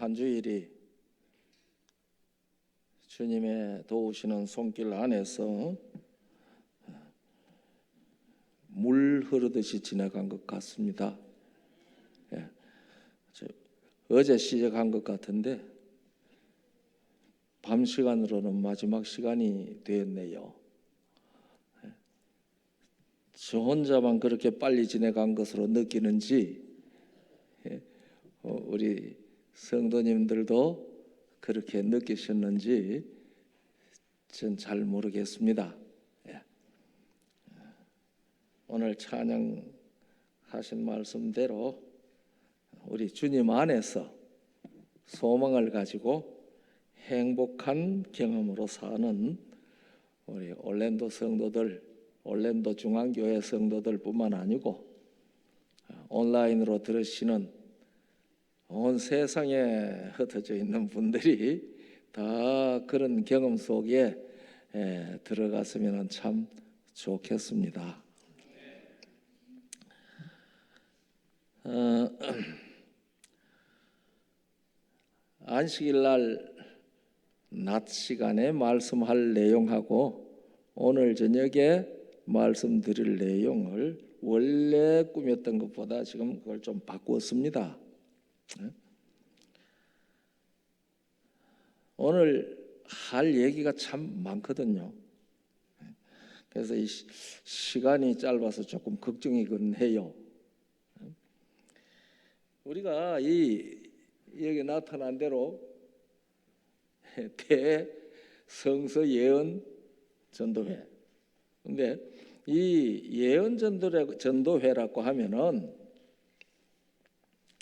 한 주일이 주님의 도우시는 손길 안에서 물 흐르듯이 지나간 것 같습니다. 어제 시작한 것 같은데 밤 시간으로는 마지막 시간이 되었네요. 저 혼자만 그렇게 빨리 지나간 것으로 느끼는지 우리 성도님들도 그렇게 느끼셨는지 전 잘 모르겠습니다. 오늘 찬양하신 말씀대로 우리 주님 안에서 소망을 가지고 행복한 경험으로 사는 우리 올랜도 성도들, 올랜도 중앙교회 성도들뿐만 아니고 온라인으로 들으시는 온 세상에 흩어져 있는 분들이 다 그런 경험 속에 들어갔으면 참 좋겠습니다. 안식일 날 낮 시간에 말씀할 내용하고 오늘 저녁에 말씀드릴 내용을 원래 꾸몄던 것보다 지금 그걸 좀 바꾸었습니다. 오늘 할 얘기가 참 많거든요. 그래서 이 시간이 짧아서 조금 걱정이긴 해요. 우리가 여기 나타난 대로 대성서 예언 전도회. 근데 이 예언 전도회라고 하면은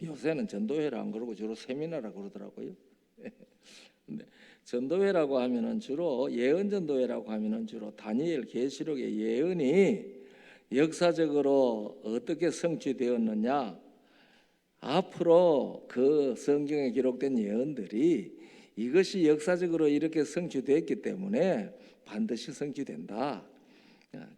요새는 전도회라 안 그러고 주로 세미나라 그러더라고요. 근데 전도회라고 하면은 주로 예언 전도회라고 하면은 주로 다니엘 계시록의 예언이 역사적으로 어떻게 성취되었느냐, 앞으로 그 성경에 기록된 예언들이 이것이 역사적으로 이렇게 성취됐기 때문에 반드시 성취된다.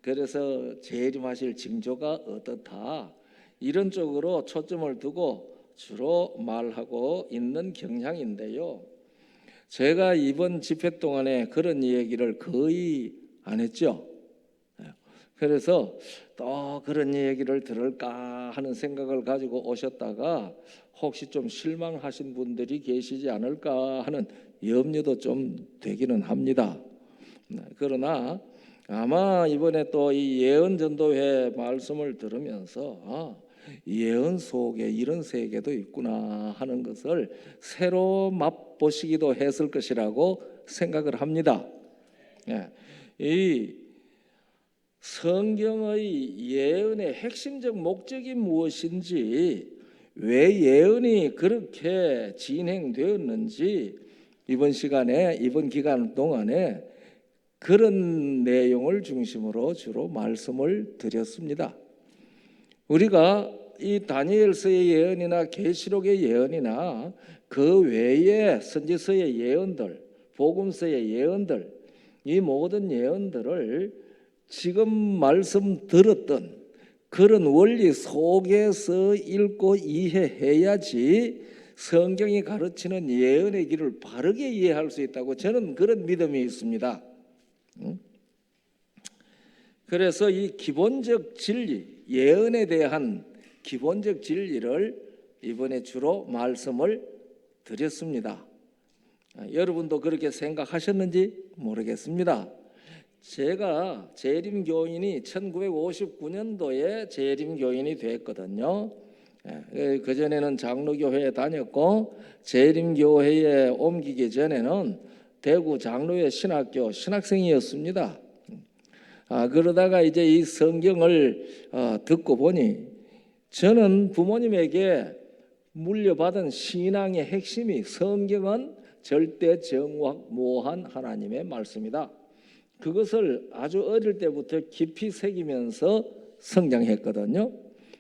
그래서 재림하실 징조가 어떻다, 이런 쪽으로 초점을 두고 주로 말하고 있는 경향인데요. 제가 이번 집회 동안에 그런 얘기를 거의 안 했죠. 그래서 또 그런 얘기를 들을까 하는 생각을 가지고 오셨다가 혹시 좀 실망하신 분들이 계시지 않을까 하는 염려도 좀 되기는 합니다. 그러나 아마 이번에 또 이 예언 전도회 말씀을 들으면서 예언 속에 이런 세계도 있구나 하는 것을 새로 맛보시기도 했을 것이라고 생각을 합니다. 이 성경의 예언의 핵심적 목적이 무엇인지, 왜 예언이 그렇게 진행되었는지 이번 시간에, 이번 기간 동안에 그런 내용을 중심으로 주로 말씀을 드렸습니다. 우리가 이 다니엘서의 예언이나 계시록의 예언이나 그 외의 선지서의 예언들, 복음서의 예언들, 이 모든 예언들을 지금 말씀 들었던 그런 원리 속에서 읽고 이해해야지 성경이 가르치는 예언의 길을 바르게 이해할 수 있다고 저는 그런 믿음이 있습니다. 그래서 이 기본적 진리, 예언에 대한 기본적 진리를 이번에 주로 말씀을 드렸습니다. 여러분도 그렇게 생각하셨는지 모르겠습니다. 제가 재림교인이 1959년도에 재림교인이 됐거든요. 그전에는 장로교회에 다녔고 재림교회에 옮기기 전에는 대구 장로회 신학교 신학생이었습니다. 그러다가 이제 이 성경을 듣고 보니 저는 부모님에게 물려받은 신앙의 핵심이 성경은 절대 정확무한 하나님의 말씀이다. 그것을 아주 어릴 때부터 깊이 새기면서 성장했거든요.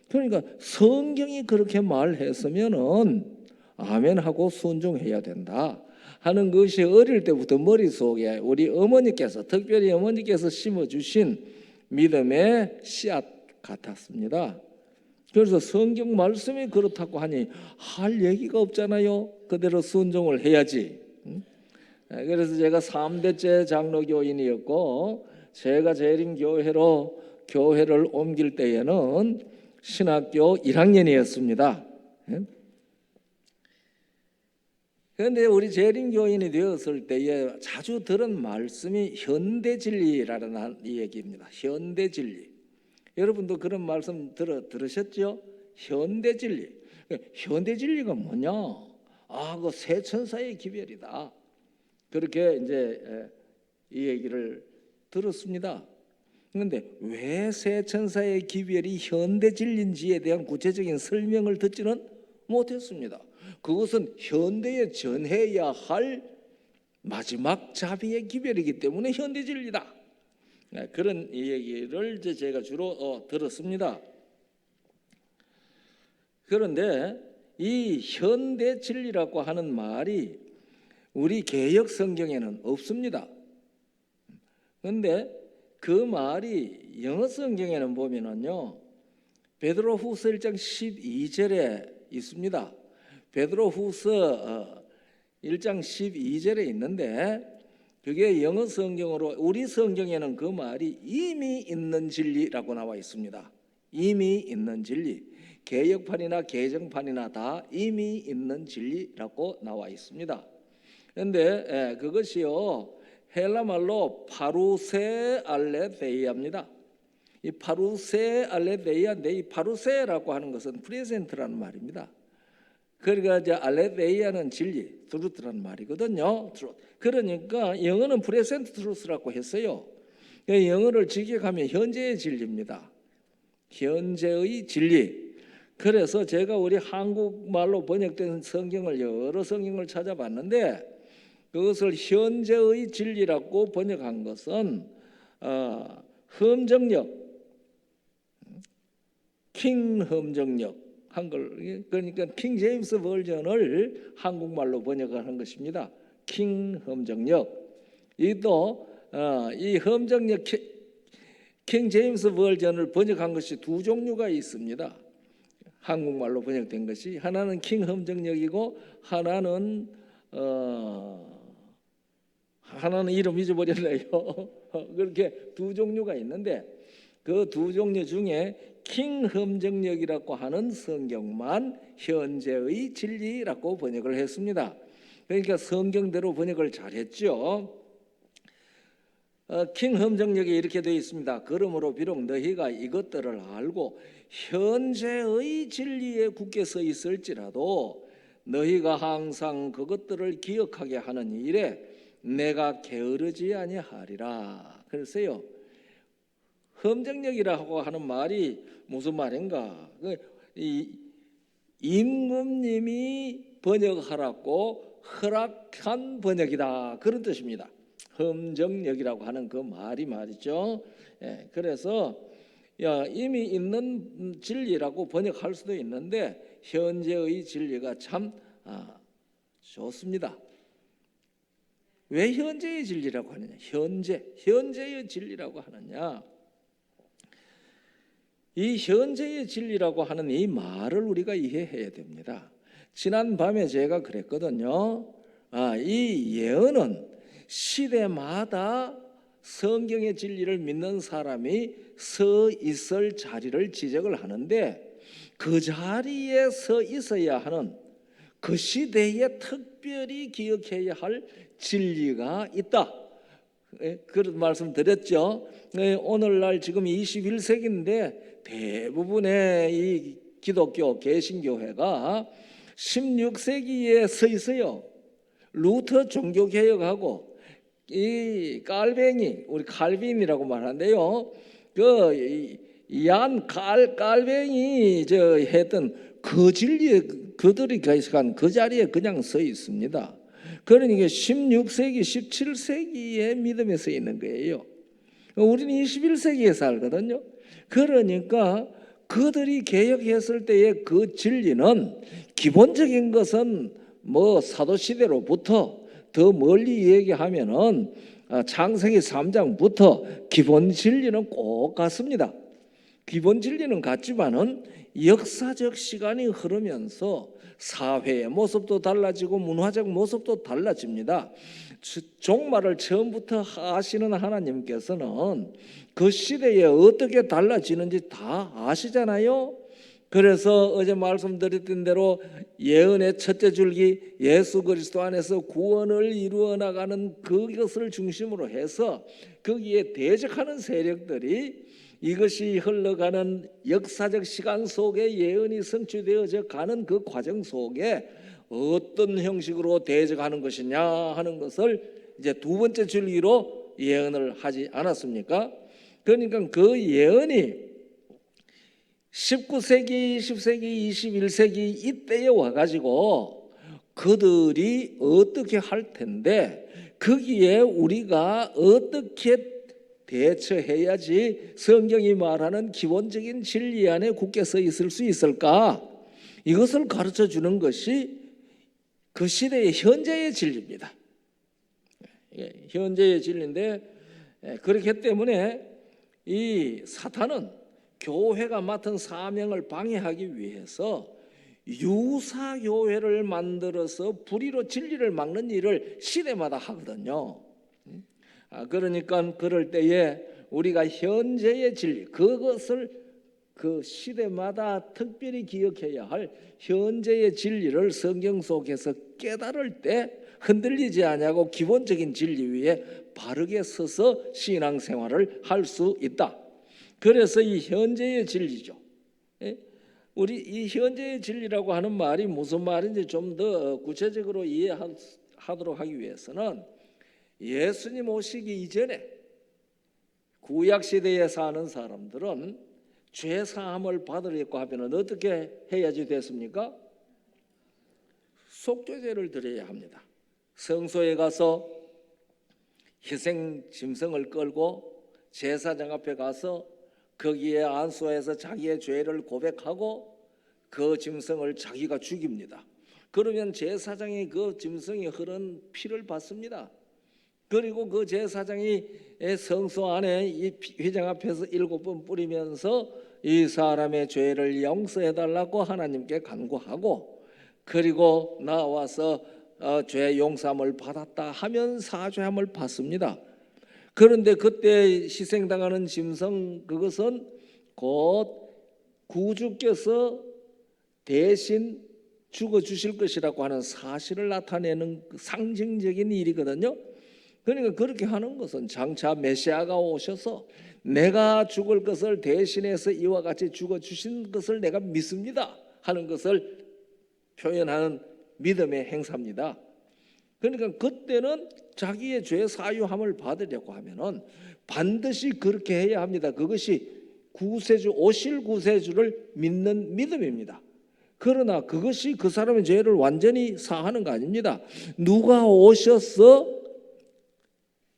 그러니까 성경이 그렇게 말했으면은 아멘하고 순종해야 된다 하는 것이 어릴 때부터 머릿속에 우리 어머니께서, 특별히 어머니께서 심어주신 믿음의 씨앗 같았습니다. 그래서 성경 말씀이 그렇다고 하니 할 얘기가 없잖아요. 그대로 순종을 해야지. 그래서 제가 3대째 장로교인이었고, 제가 재림교회로 교회를 옮길 때에는 신학교 1학년이었습니다. 그런데 우리 재림교인이 되었을 때에 자주 들은 말씀이 현대진리라는 이 얘기입니다. 현대진리. 여러분도 그런 말씀 들으셨죠? 현대진리. 현대진리가 뭐냐? 그 새 천사의 기별이다. 그렇게 이제 이 얘기를 들었습니다. 그런데 왜 새 천사의 기별이 현대진리인지에 대한 구체적인 설명을 듣지는 못했습니다. 그것은 현대에 전해야 할 마지막 자비의 기별이기 때문에 현대진리다. 그런 얘기를 제가 주로 들었습니다. 그런데 이 현대진리라고 하는 말이 우리 개역 성경에는 없습니다. 그런데 그 말이 영어 성경에는 보면은요, 베드로후서 1장 12절에 있습니다. 베드로후서 1장 12절에 있는데, 그게 영어 성경으로, 우리 성경에는 그 말이 이미 있는 진리라고 나와 있습니다. 이미 있는 진리. 개역판이나 개정판이나 다 이미 있는 진리라고 나와 있습니다. 그런데 그것이요, 헬라 말로 파루세 알레데이아입니다. 이 파루세 알레데이아인데, 이 파루세라고 하는 것은 프레젠트라는 말입니다. 그러니까 이제 알레데이아는 진리, 트루트라는 말이거든요. 그러니까 영어는 프레젠트 트루스라고 했어요. 영어를 직역하면 현재의 진리입니다. 현재의 진리. 그래서 제가 우리 한국말로 번역된 성경을, 여러 성경을 찾아봤는데, 그것을 현재의 진리라고 번역한 것은 험정역, 킹 험정역 한글, 그러니까 킹 제임스 버전을 한국말로 번역한 것입니다. 킹 험정역. 이 험정역 킹 제임스 버전을 번역한 것이 두 종류가 있습니다. 한국말로 번역된 것이 하나는 킹 험정역이고 하나는 이름 잊어버렸네요. 그렇게 두 종류가 있는데, 그 두 종류 중에 킹 험정역이라고 하는 성경만 현재의 진리라고 번역을 했습니다. 그러니까 성경대로 번역을 잘했죠. 킹 험정역에 이렇게 되어 있습니다. 그러므로 비록 너희가 이것들을 알고 현재의 진리에 굳게 서 있을지라도 너희가 항상 그것들을 기억하게 하는 일에 내가 게으르지 아니하리라. 그랬어요. 험정역이라고 하는 말이 무슨 말인가? 임금님이 번역하라고 허락한 번역이다, 그런 뜻입니다. 험정역이라고 하는 그 말이 말이죠. 그래서 이미 있는 진리라고 번역할 수도 있는데, 현재의 진리가 참 좋습니다. 왜 현재의 진리라고 하느냐? 현재의 진리라고 하느냐? 이 현재의 진리라고 하는 이 말을 우리가 이해해야 됩니다. 지난 밤에 제가 그랬거든요. 이 예언은 시대마다 성경의 진리를 믿는 사람이 서 있을 자리를 지적을 하는데, 그 자리에 서 있어야 하는 그 시대에 특별히 기억해야 할 진리가 있다. 그런 말씀 드렸죠. 오늘날 지금 21세기인데 대부분의 이 기독교 개신교회가 16세기에 서 있어요. 루터 종교개혁하고 이 깔뱅이, 우리 칼빈이라고 말하는데요, 깔뱅이 했던 그 진리에 그들이 계속한 그 자리에 그냥 서 있습니다. 그러니까 16세기, 17세기의 믿음에 서 있는 거예요. 우리는 21세기에 살거든요. 그러니까 그들이 개혁했을 때의 그 진리는, 기본적인 것은 뭐 사도시대로부터 더 멀리 얘기하면은 창세기 3장부터 기본 진리는 꼭 같습니다. 기본 진리는 같지만은 역사적 시간이 흐르면서 사회의 모습도 달라지고 문화적 모습도 달라집니다. 종말을 처음부터 아시는 하나님께서는 그 시대에 어떻게 달라지는지 다 아시잖아요. 그래서 어제 말씀드렸던 대로 예언의 첫째 줄기 예수 그리스도 안에서 구원을 이루어 나가는 그것을 중심으로 해서 거기에 대적하는 세력들이 이것이 흘러가는 역사적 시간 속에 예언이 성취되어져 가는 그 과정 속에 어떤 형식으로 대적하는 것이냐 하는 것을 이제 두 번째 줄기로 예언을 하지 않았습니까? 그러니까 그 예언이 19세기, 20세기, 21세기 이때에 와가지고 그들이 어떻게 할 텐데 거기에 우리가 어떻게 대처해야지 성경이 말하는 기본적인 진리 안에 굳게 서 있을 수 있을까? 이것을 가르쳐 주는 것이 그 시대의 현재의 진리입니다. 현재의 진리인데 그렇기 때문에 이 사탄은 교회가 맡은 사명을 방해하기 위해서 유사교회를 만들어서 불의로 진리를 막는 일을 시대마다 하거든요. 그러니까 그럴 때에 우리가 현재의 진리, 그것을 그 시대마다 특별히 기억해야 할 현재의 진리를 성경 속에서 깨달을 때 흔들리지 아니하고 기본적인 진리 위에 바르게 서서 신앙생활을 할 수 있다. 그래서 이 현재의 진리죠. 우리 이 현재의 진리라고 하는 말이 무슨 말인지 좀 더 구체적으로 이해하도록 하기 위해서는 예수님 오시기 이전에 구약 시대에 사는 사람들은 죄 사함을 받으려고 하면 어떻게 해야지 됐습니까? 속죄제를 드려야 합니다. 성소에 가서 희생 짐승을 끌고 제사장 앞에 가서 거기에 안수해서 자기의 죄를 고백하고 그 짐승을 자기가 죽입니다. 그러면 제사장이 그 짐승이 흐른 피를 받습니다. 그리고 그 제사장이 성소 안에 이 휘장 앞에서 7번 뿌리면서 이 사람의 죄를 용서해달라고 하나님께 간구하고 그리고 나와서 죄 용서함을 받았다 하면 사죄함을 받습니다. 그런데 그때 희생당하는 짐승 그것은 곧 구주께서 대신 죽어주실 것이라고 하는 사실을 나타내는 상징적인 일이거든요. 그러니까 그렇게 하는 것은 장차 메시아가 오셔서 내가 죽을 것을 대신해서 이와 같이 죽어주신 것을 내가 믿습니다 하는 것을 표현하는 믿음의 행사입니다. 그러니까 그때는 자기의 죄 사유함을 받으려고 하면은 반드시 그렇게 해야 합니다. 그것이 구세주 오실 구세주를 믿는 믿음입니다. 그러나 그것이 그 사람의 죄를 완전히 사하는 거 아닙니다. 누가 오셔서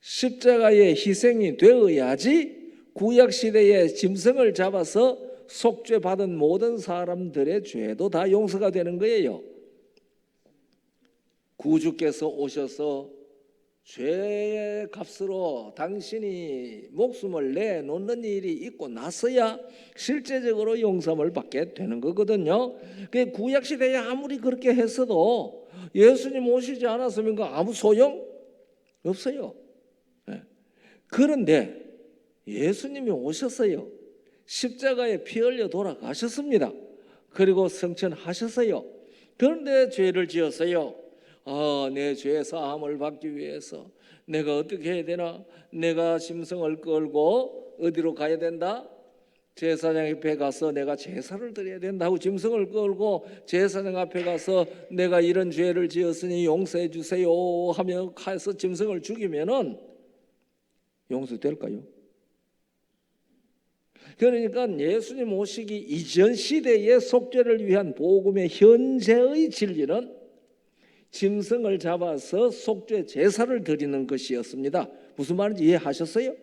십자가의 희생이 되어야지 구약 시대의 짐승을 잡아서 속죄 받은 모든 사람들의 죄도 다 용서가 되는 거예요. 구주께서 오셔서 죄의 값으로 당신이 목숨을 내놓는 일이 있고 나서야 실제적으로 용서를 받게 되는 거거든요. 구약 시대에 아무리 그렇게 했어도 예수님 오시지 않았으면 아무 소용 없어요. 그런데 예수님이 오셨어요. 십자가에 피 흘려 돌아가셨습니다. 그리고 성천하셨어요. 그런데 죄를 지었어요. 내 죄 사함을 받기 위해서 내가 어떻게 해야 되나? 내가 짐승을 끌고 어디로 가야 된다? 제사장 앞에 가서 내가 제사를 드려야 된다고 짐승을 끌고 제사장 앞에 가서 내가 이런 죄를 지었으니 용서해 주세요 하며 가서 짐승을 죽이면은 용서될까요? 그러니까 예수님 오시기 이전 시대의 속죄를 위한 복음의 현재의 진리는 짐승을 잡아서 속죄 제사를 드리는 것이었습니다. 무슨 말인지 이해하셨어요?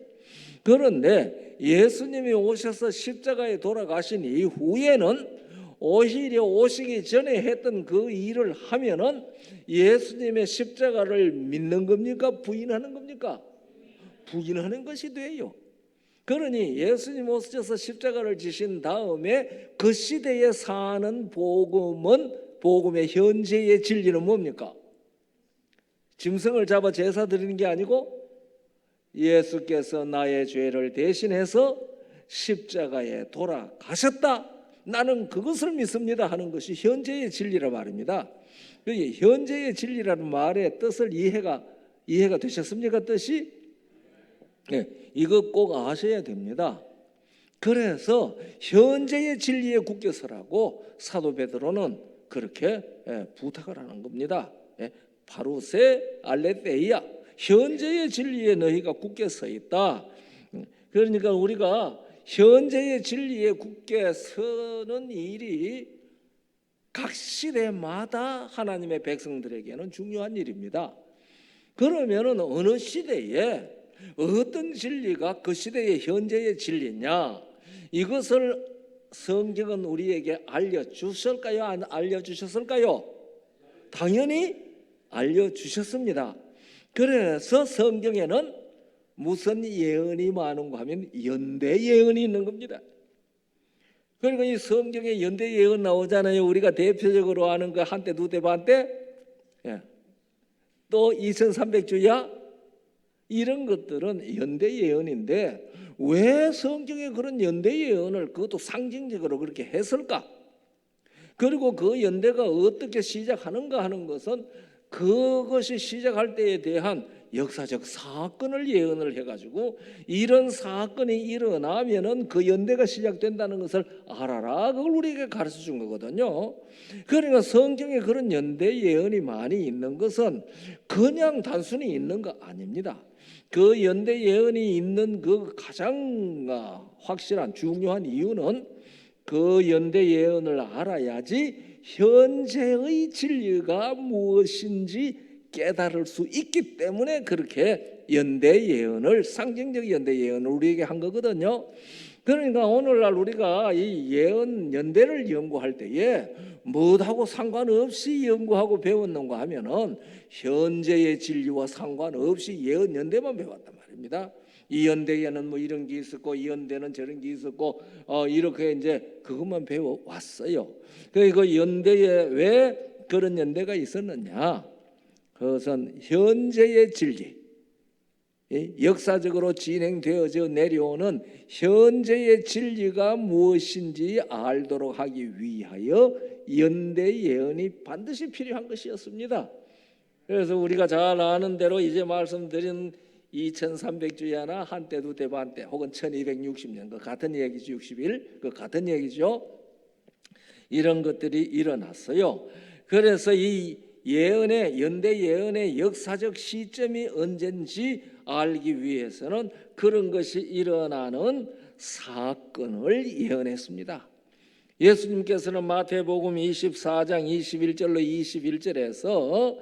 그런데 예수님이 오셔서 십자가에 돌아가신 이후에는 오히려 오시기 전에 했던 그 일을 하면은 예수님의 십자가를 믿는 겁니까? 부인하는 겁니까? 부인하는 것이 돼요. 그러니 예수님 오셔서 십자가를 지신 다음에 그 시대에 사는 복음의 현재의 진리는 뭡니까? 짐승을 잡아 제사 드리는 게 아니고 예수께서 나의 죄를 대신해서 십자가에 돌아가셨다, 나는 그것을 믿습니다 하는 것이 현재의 진리라 말입니다. 현재의 진리라는 말의 뜻을 이해가 되셨습니까? 뜻이? 네, 이거 꼭 아셔야 됩니다. 그래서 현재의 진리에 굳게 서라고 사도 베드로는 그렇게 부탁을 하는 겁니다. 파루세 알레테이아, 현재의 진리에 너희가 굳게 서 있다. 그러니까 우리가 현재의 진리에 굳게 서는 일이 각 시대마다 하나님의 백성들에게는 중요한 일입니다. 그러면은 어느 시대에 어떤 진리가 그 시대의 현재의 진리냐, 이것을 성경은 우리에게 알려주셨을까요? 안 알려주셨을까요? 당연히 알려주셨습니다. 그래서 성경에는 무슨 예언이 많은가 하면 연대 예언이 있는 겁니다. 그러니까 이 성경에 연대 예언 나오잖아요. 우리가 대표적으로 아는 거 한때 두때 반때, 또 2300주야, 이런 것들은 연대 예언인데 왜 성경에 그런 연대 예언을 그것도 상징적으로 그렇게 했을까? 그리고 그 연대가 어떻게 시작하는가 하는 것은 그것이 시작할 때에 대한 역사적 사건을 예언을 해가지고 이런 사건이 일어나면은 그 연대가 시작된다는 것을 알아라, 그걸 우리에게 가르쳐 준 거거든요. 그러니까 성경에 그런 연대 예언이 많이 있는 것은 그냥 단순히 있는 거 아닙니다. 그 연대 예언이 있는 그 가장 확실한 중요한 이유는 그 연대 예언을 알아야지 현재의 진리가 무엇인지 깨달을 수 있기 때문에 그렇게 연대 예언을, 상징적 연대 예언을 우리에게 한 거거든요. 그러니까 오늘날 우리가 이 예언 연대를 연구할 때에 뭐하고 상관없이 연구하고 배웠는가 하면은 현재의 진리와 상관없이 예언 연대만 배웠단 말입니다. 이 연대에는 뭐 이런 게 있었고 이 연대는 저런 게 있었고 이렇게 이제 그것만 배워 왔어요. 그 연대에 왜 그런 연대가 있었느냐? 그것은 현재의 진리, 역사적으로 진행되어져 내려오는 현재의 진리가 무엇인지 알도록 하기 위하여 연대 예언이 반드시 필요한 것이었습니다. 그래서 우리가 잘 아는 대로 이제 말씀드린 2300주야나 한때 두때 반때 혹은 1260년 그 같은 얘기죠. 60일 그 같은 얘기죠. 이런 것들이 일어났어요. 그래서 이 예언의 연대 예언의 역사적 시점이 언젠지 알기 위해서는 그런 것이 일어나는 사건을 예언했습니다. 예수님께서는 마태복음 24장 21절로 21절에서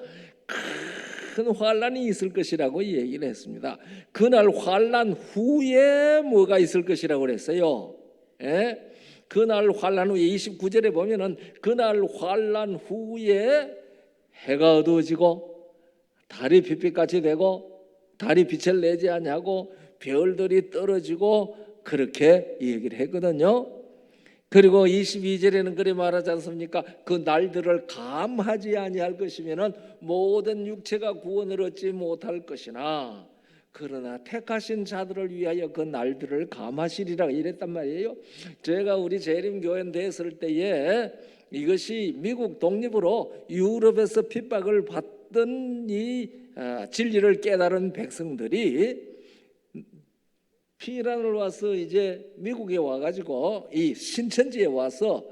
큰 환란이 있을 것이라고 얘기를 했습니다. 그날 환란 후에 뭐가 있을 것이라고 그랬어요. 그날 환란 후에 29절에 보면은 그날 환란 후에 해가 어두워지고 달이 빛빛같이 되고 달이 빛을 내지 아니하고 별들이 떨어지고 그렇게 얘기를 했거든요. 그리고 22절에는 그래 말하지 않습니까? 그 날들을 감하지 아니할 것이면은 모든 육체가 구원을 얻지 못할 것이나 그러나 택하신 자들을 위하여 그 날들을 감하시리라 이랬단 말이에요. 제가 우리 재림교회 됐을 때에 이것이 미국 독립으로 유럽에서 핍박을 받던 이 진리를 깨달은 백성들이 피란을 와서 이제 미국에 와가지고 이 신천지에 와서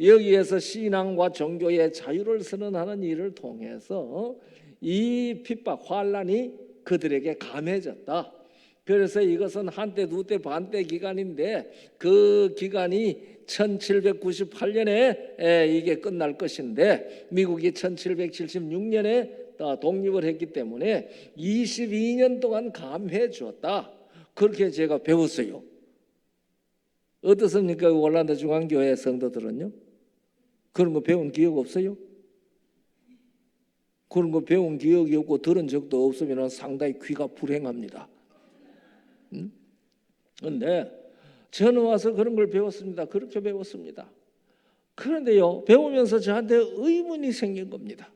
여기에서 신앙과 종교의 자유를 선언하는 일을 통해서 이 핍박 환란이 그들에게 감해졌다. 그래서 이것은 한때 두때 반때 기간인데 그 기간이 1798년에 이게 끝날 것인데 미국이 1776년에 독립을 했기 때문에 22년 동안 감해 주었다. 그렇게 제가 배웠어요. 어떻습니까? 올란도 중앙교회 성도들은요? 그런 거 배운 기억 없어요? 그런 거 배운 기억이 없고 들은 적도 없으면 상당히 귀가 불행합니다. 그런데 저는 와서 그런 걸 배웠습니다. 그렇게 배웠습니다. 그런데요, 배우면서 저한테 의문이 생긴 겁니다.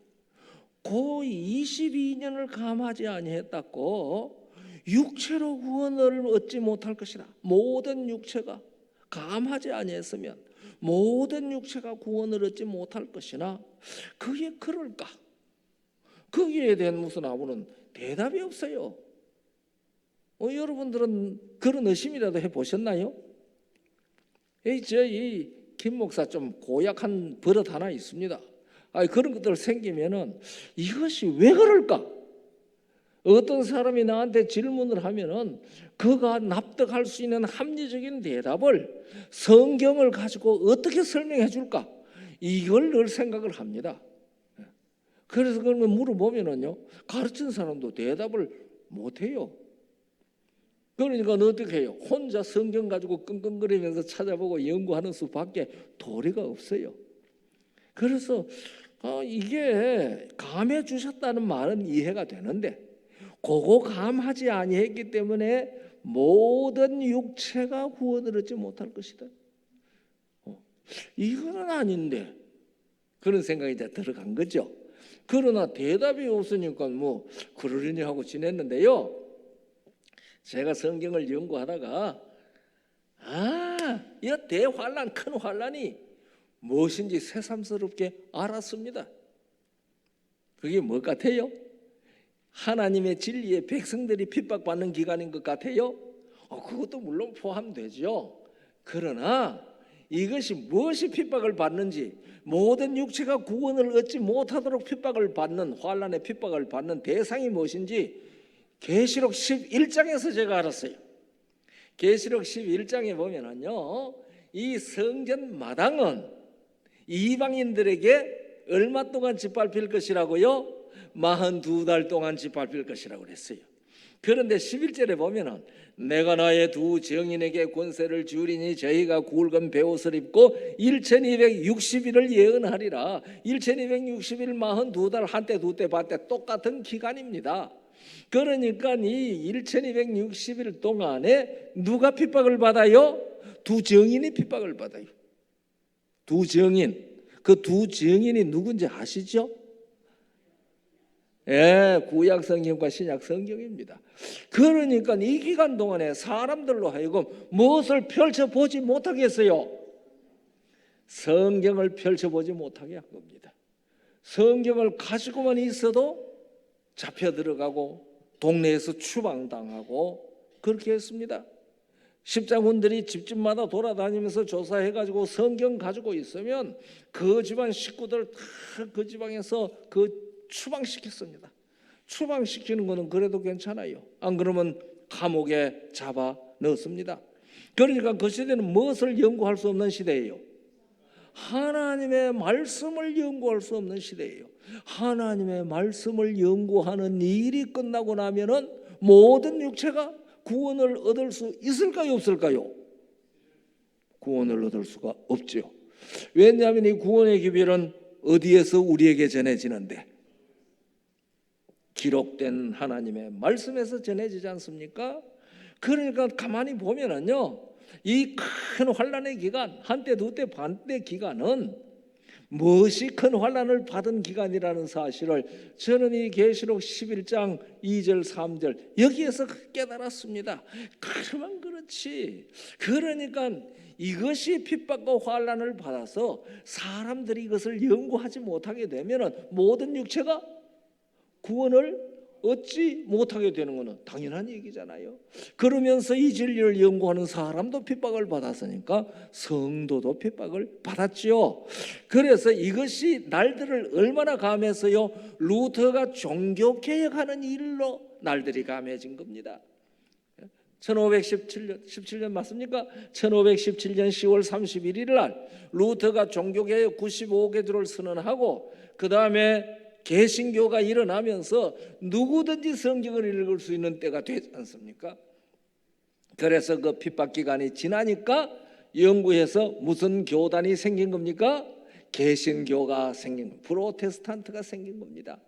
고 22년을 감하지 아니했다고 육체로 구원을 얻지 못할 것이라. 모든 육체가 감하지 아니했으면 모든 육체가 구원을 얻지 못할 것이나 그게 그럴까? 거기에 대한 무슨 아무런 대답이 없어요. 여러분들은 그런 의심이라도 해보셨나요? 저희 김 목사 좀 고약한 버릇 하나 있습니다. 그런 것들 생기면은 이것이 왜 그럴까? 어떤 사람이 나한테 질문을 하면은 그가 납득할 수 있는 합리적인 대답을 성경을 가지고 어떻게 설명해 줄까? 이걸 늘 생각을 합니다. 그래서 그런 걸 물어보면은요, 가르친 사람도 대답을 못 해요. 그러니까 어떻게 해요? 혼자 성경 가지고 끙끙거리면서 찾아보고 연구하는 수밖에 도리가 없어요. 그래서 이게 감해 주셨다는 말은 이해가 되는데 그거 감하지 아니했기 때문에 모든 육체가 구원을 얻지 못할 것이다. 이거는 아닌데 그런 생각이 이제 들어간 거죠. 그러나 대답이 없으니까 뭐 그러려니 하고 지냈는데요. 제가 성경을 연구하다가 이 대환란, 큰 환란이 무엇인지 새삼스럽게 알았습니다. 그게 뭐 같아요? 하나님의 진리에 백성들이 핍박받는 기간인 것 같아요? 그것도 물론 포함되죠. 그러나 이것이 무엇이 핍박을 받는지, 모든 육체가 구원을 얻지 못하도록 핍박을 받는, 환란의 핍박을 받는 대상이 무엇인지 계시록 11장에서 제가 알았어요. 계시록 11장에 보면은요, 이 성전 마당은 이방인들에게 얼마 동안 짓밟힐 것이라고요? 42달 동안 짓밟힐 것이라고 그랬어요. 그런데 11절에 보면은 내가 나의 두 정인에게 권세를 주리니 저희가 굵은 베옷을 입고 1260일을 예언하리라. 1260일 42달, 한때 두때 반때 똑같은 기간입니다. 그러니까 이 1260일 동안에 누가 핍박을 받아요? 두 정인이 핍박을 받아요. 두 정인. 그 두 정인이 누군지 아시죠? 구약 성경과 신약 성경입니다. 그러니까 이 기간 동안에 사람들로 하여금 무엇을 펼쳐보지 못하게 했어요? 성경을 펼쳐보지 못하게 한 겁니다. 성경을 가지고만 있어도 잡혀 들어가고 동네에서 추방당하고 그렇게 했습니다. 십자군들이 집집마다 돌아다니면서 조사해가지고 성경 가지고 있으면 그 집안 식구들 다 그 지방에서 추방시켰습니다. 추방시키는 것은 그래도 괜찮아요. 안 그러면 감옥에 잡아 넣었습니다. 그러니까 그 시대는 무엇을 연구할 수 없는 시대예요? 하나님의 말씀을 연구할 수 없는 시대예요. 하나님의 말씀을 연구하는 일이 끝나고 나면은 모든 육체가 구원을 얻을 수 있을까요, 없을까요? 구원을 얻을 수가 없죠. 왜냐하면 이 구원의 기별은 어디에서 우리에게 전해지는데? 기록된 하나님의 말씀에서 전해지지 않습니까? 그러니까 가만히 보면은요, 이 큰 환란의 기간, 한때 두때 반때 기간은 무엇이 큰 환란을 받은 기간이라는 사실을 저는 이 계시록 11장 2절 3절 여기에서 깨달았습니다. 그러면 그렇지. 그러니까 이것이 핍박과 환란을 받아서 사람들이 이것을 연구하지 못하게 되면은 모든 육체가 구원을 얻지 못하게 되는 것은 당연한 얘기잖아요. 그러면서 이 진리를 연구하는 사람도 핍박을 받았으니까 성도도 핍박을 받았지요. 그래서 이것이 날들을 얼마나 감해서요, 루터가 종교개혁하는 일로 날들이 감해진 겁니다. 1517년 맞습니까? 1517년 10월 31일 날 루터가 종교개혁 95개조를 선언하고 그 다음에 개신교가 일어나면서 누구든지 성경을 읽을 수 있는 때가 되지 않습니까? 그래서 그 핍박 기간이 지나니까 영국에서 무슨 교단이 생긴 겁니까? 개신교가 생긴 겁니다. 프로테스탄트가 생긴 겁니다.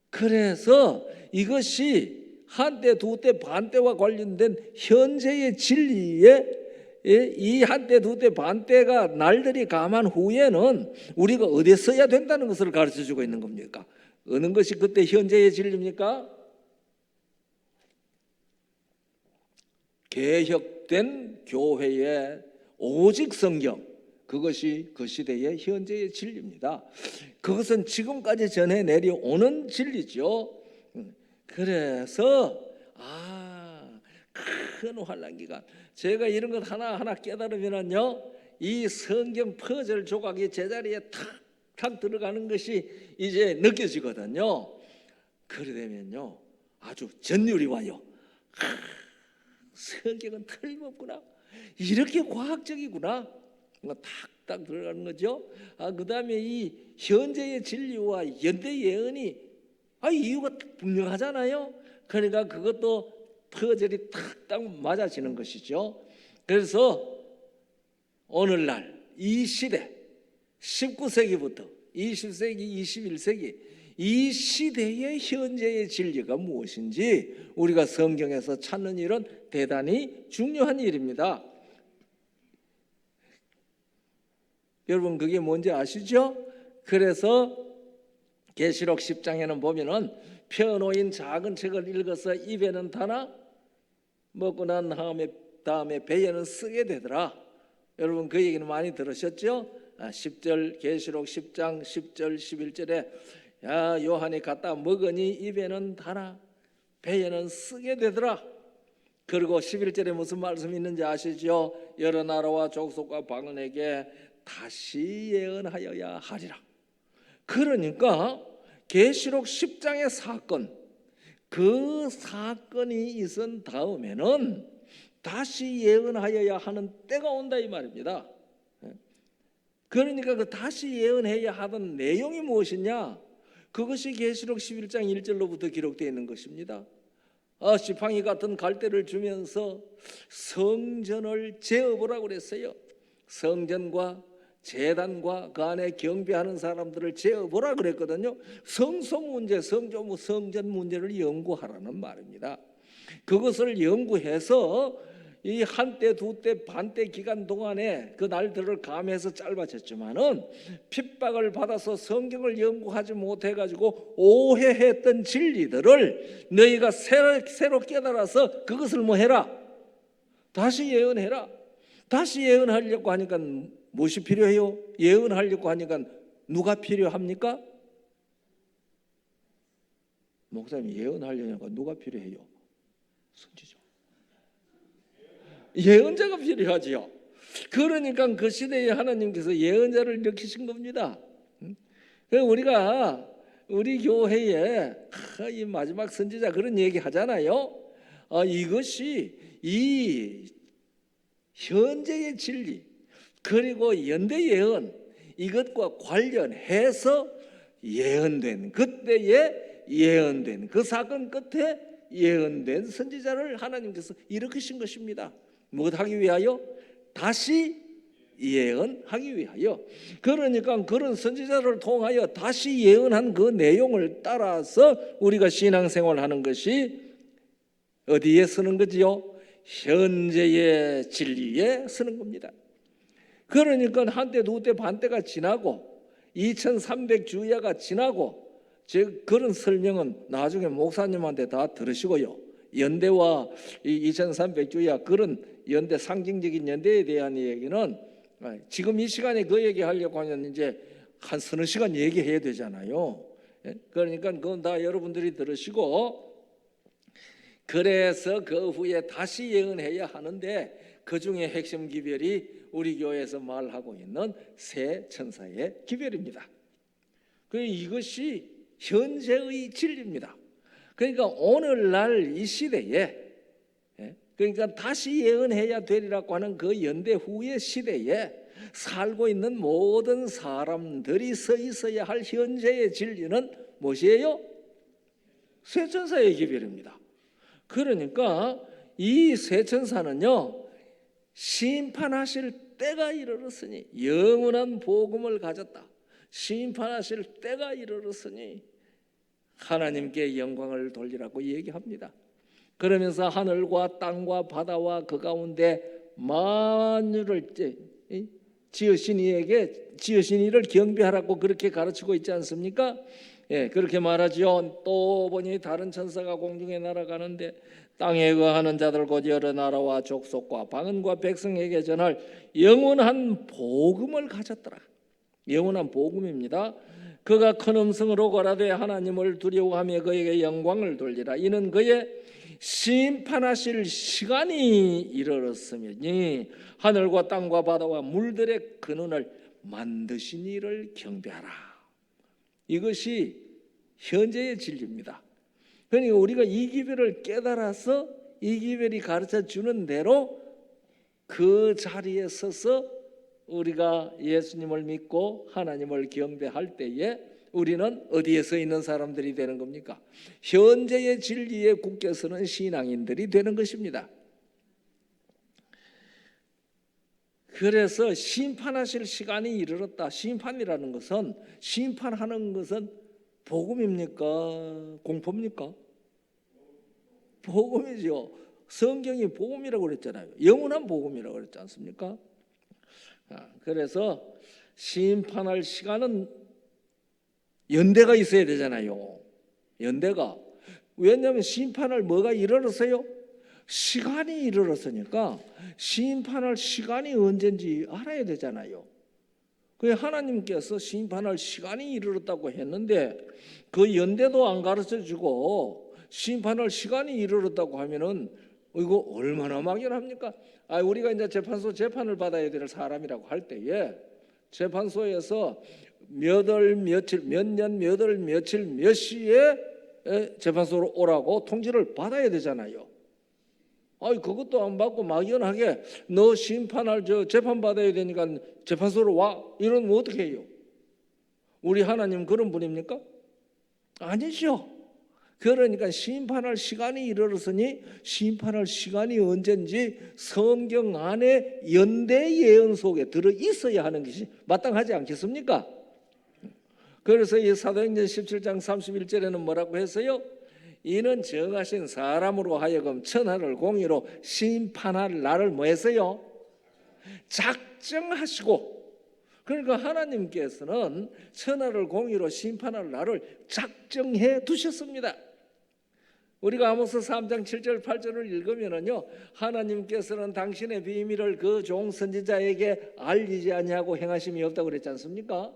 그래서 이것이 한때 두때 반때와 관련된 현재의 진리에 이 한때 두때 반때가 날들이 감한 후에는 우리가 어디에 써야 된다는 것을 가르쳐주고 있는 겁니까? 어느 것이 그때 현재의 진리입니까? 개혁된 교회의 오직 성경, 그것이 그 시대의 현재의 진리입니다. 그것은 지금까지 전해 내려오는 진리죠. 그래서 큰 환난 기간, 제가 이런 것 하나하나 깨달으면요, 이 성경 퍼즐 조각이 제자리에 탁탁 들어가는 것이 이제 느껴지거든요. 그러되면요 아주 전율이 와요. 성경은 틀림없구나, 이렇게 과학적이구나, 탁탁 들어가는 거죠. 그 다음에 이 현재의 진리와 연대 예언이 이유가 분명하잖아요. 그러니까 그것도 퍼즐이 탁탁 맞아지는 것이죠. 그래서 오늘날 이 시대 19세기부터 20세기, 21세기 이 시대의 현재의 진리가 무엇인지 우리가 성경에서 찾는 일은 대단히 중요한 일입니다. 여러분 그게 뭔지 아시죠? 그래서 계시록 10장에는 보면은 펴놓인 작은 책을 읽어서 입에는 타나 먹고 난 다음에 배에는 쓰게 되더라. 여러분 그 얘기는 많이 들으셨죠? 10절 계시록 10장 10절 11절에 요한이 갖다 먹으니 입에는 타나 배에는 쓰게 되더라. 그리고 11절에 무슨 말씀이 있는지 아시죠? 여러 나라와 족속과 방언에게 다시 예언하여야 하리라. 그러니까 계시록 10장의 사건, 그 사건이 있은 다음에는 다시 예언하여야 하는 때가 온다 이 말입니다. 그러니까 그 다시 예언해야 하던 내용이 무엇이냐? 그것이 계시록 11장 1절로부터 기록되어 있는 것입니다. 지팡이 같은 갈대를 주면서 성전을 재어보라고 그랬어요. 성전과 제단과 그 안에 경배하는 사람들을 재어보라 그랬거든요. 성소 문제, 성전 문제를 연구하라는 말입니다. 그것을 연구해서 이 한때 두때 반때 기간 동안에 그 날들을 감해서 짧아졌지만은 핍박을 받아서 성경을 연구하지 못해가지고 오해했던 진리들을 너희가 새로 깨달아서 그것을 뭐 해라? 다시 예언해라. 다시 예언하려고 하니까 무엇이 필요해요? 예언하려고 하니까 누가 필요합니까? 목사님 예언하려니까 누가 필요해요? 선지자. 예언자가 필요하지요. 그러니까 그 시대에 하나님께서 예언자를 일으키신 겁니다. 우리가 우리 교회에 이 마지막 선지자 그런 얘기 하잖아요. 이것이 이 현재의 진리 그리고 연대 예언 이것과 관련해서 예언된 그때에 예언된 그 사건 끝에 예언된 선지자를 하나님께서 일으키신 것입니다. 무엇하기 위하여? 다시 예언하기 위하여. 그러니까 그런 선지자를 통하여 다시 예언한 그 내용을 따라서 우리가 신앙생활하는 것이 어디에 쓰는 거지요? 현재의 진리에 쓰는 겁니다. 그러니까 한때 두때 반때가 지나고 2300주야가 지나고 그런 설명은 나중에 목사님한테 다 들으시고요. 연대와 2300주야 그런 연대 상징적인 연대에 대한 얘기는 지금 이 시간에 그 얘기하려고 하면 이제 한 서너 시간 얘기해야 되잖아요. 그러니까 그건 다 여러분들이 들으시고 그래서 그 후에 다시 예언해야 하는데 그 중에 핵심 기별이 우리 교회에서 말하고 있는 새 천사의 기별입니다. 이것이 현재의 진리입니다. 그러니까 오늘날 이 시대에 그러니까 다시 예언해야 되리라고 하는 그 연대 후의 시대에 살고 있는 모든 사람들이 서 있어야 할 현재의 진리는 무엇이에요? 새 천사의 기별입니다. 그러니까 이 새 천사는요 심판하실 때가 이르렀으니 영원한 복음을 가졌다. 심판하실 때가 이르렀으니 하나님께 영광을 돌리라고 얘기합니다. 그러면서 하늘과 땅과 바다와 그 가운데 만유를 지으신 이를 경배하라고 그렇게 가르치고 있지 않습니까? 예, 그렇게 말하지요. 또 보니 다른 천사가 공중에 날아가는데 땅에 거하는 자들 곧 여러 나라와 족속과 방언과 백성에게 전할 영원한 복음을 가졌더라. 영원한 복음입니다. 그가 큰 음성으로 고라되 하나님을 두려워하며 그에게 영광을 돌리라. 이는 그의 심판하실 시간이 이르렀으니 하늘과 땅과 바다와 물들의 근원을 만드신 이를 경배하라. 이것이 현재의 진리입니다. 그러니까 우리가 이 기별을 깨달아서 이 기별이 가르쳐 주는 대로 그 자리에 서서 우리가 예수님을 믿고 하나님을 경배할 때에 우리는 어디에 서 있는 사람들이 되는 겁니까? 현재의 진리에 굳게 서는 신앙인들이 되는 것입니다. 그래서 심판하실 시간이 이르렀다. 심판이라는 것은, 심판하는 것은 복음입니까? 공포입니까? 복음이죠. 성경이 복음이라고 그랬잖아요. 영원한 복음이라고 그랬지 않습니까? 그래서 심판할 시간은 연대가 있어야 되잖아요. 연대가. 왜냐하면 심판할 뭐가 이르렀어요? 시간이 이르렀으니까 심판할 시간이 언젠지 알아야 되잖아요. 그 하나님께서 심판할 시간이 이르렀다고 했는데 그 연대도 안 가르쳐주고 심판할 시간이 이르렀다고 하면은 이거 얼마나 막연합니까? 우리가 이제 재판소 재판을 받아야 될 사람이라고 할 때에 재판소에서 몇 월 며칠 몇 년 몇 월 며칠 몇 시에 재판소로 오라고 통지를 받아야 되잖아요. 그것도 안 받고 막연하게 너 심판할 재판 받아야 되니까 재판소로 와 이러면 어떻게 해요? 우리 하나님 그런 분입니까? 아니죠. 그러니까 심판할 시간이 이르렀으니 심판할 시간이 언젠지 성경 안에 연대 예언 속에 들어 있어야 하는 것이 마땅하지 않겠습니까? 그래서 이 사도행전 17장 31절에는 뭐라고 했어요? 이는 정하신 사람으로 하여금 천하를 공의로 심판할 날을 뭐 했어요? 작정하시고. 그러니까 하나님께서는 천하를 공의로 심판할 날을 작정해 두셨습니다. 우리가 아모스 3장 7절 8절을 읽으면은요, 하나님께서는 당신의 비밀을 그 종 선지자에게 알리지 아니하고 행하심이 없다고 그랬지 않습니까?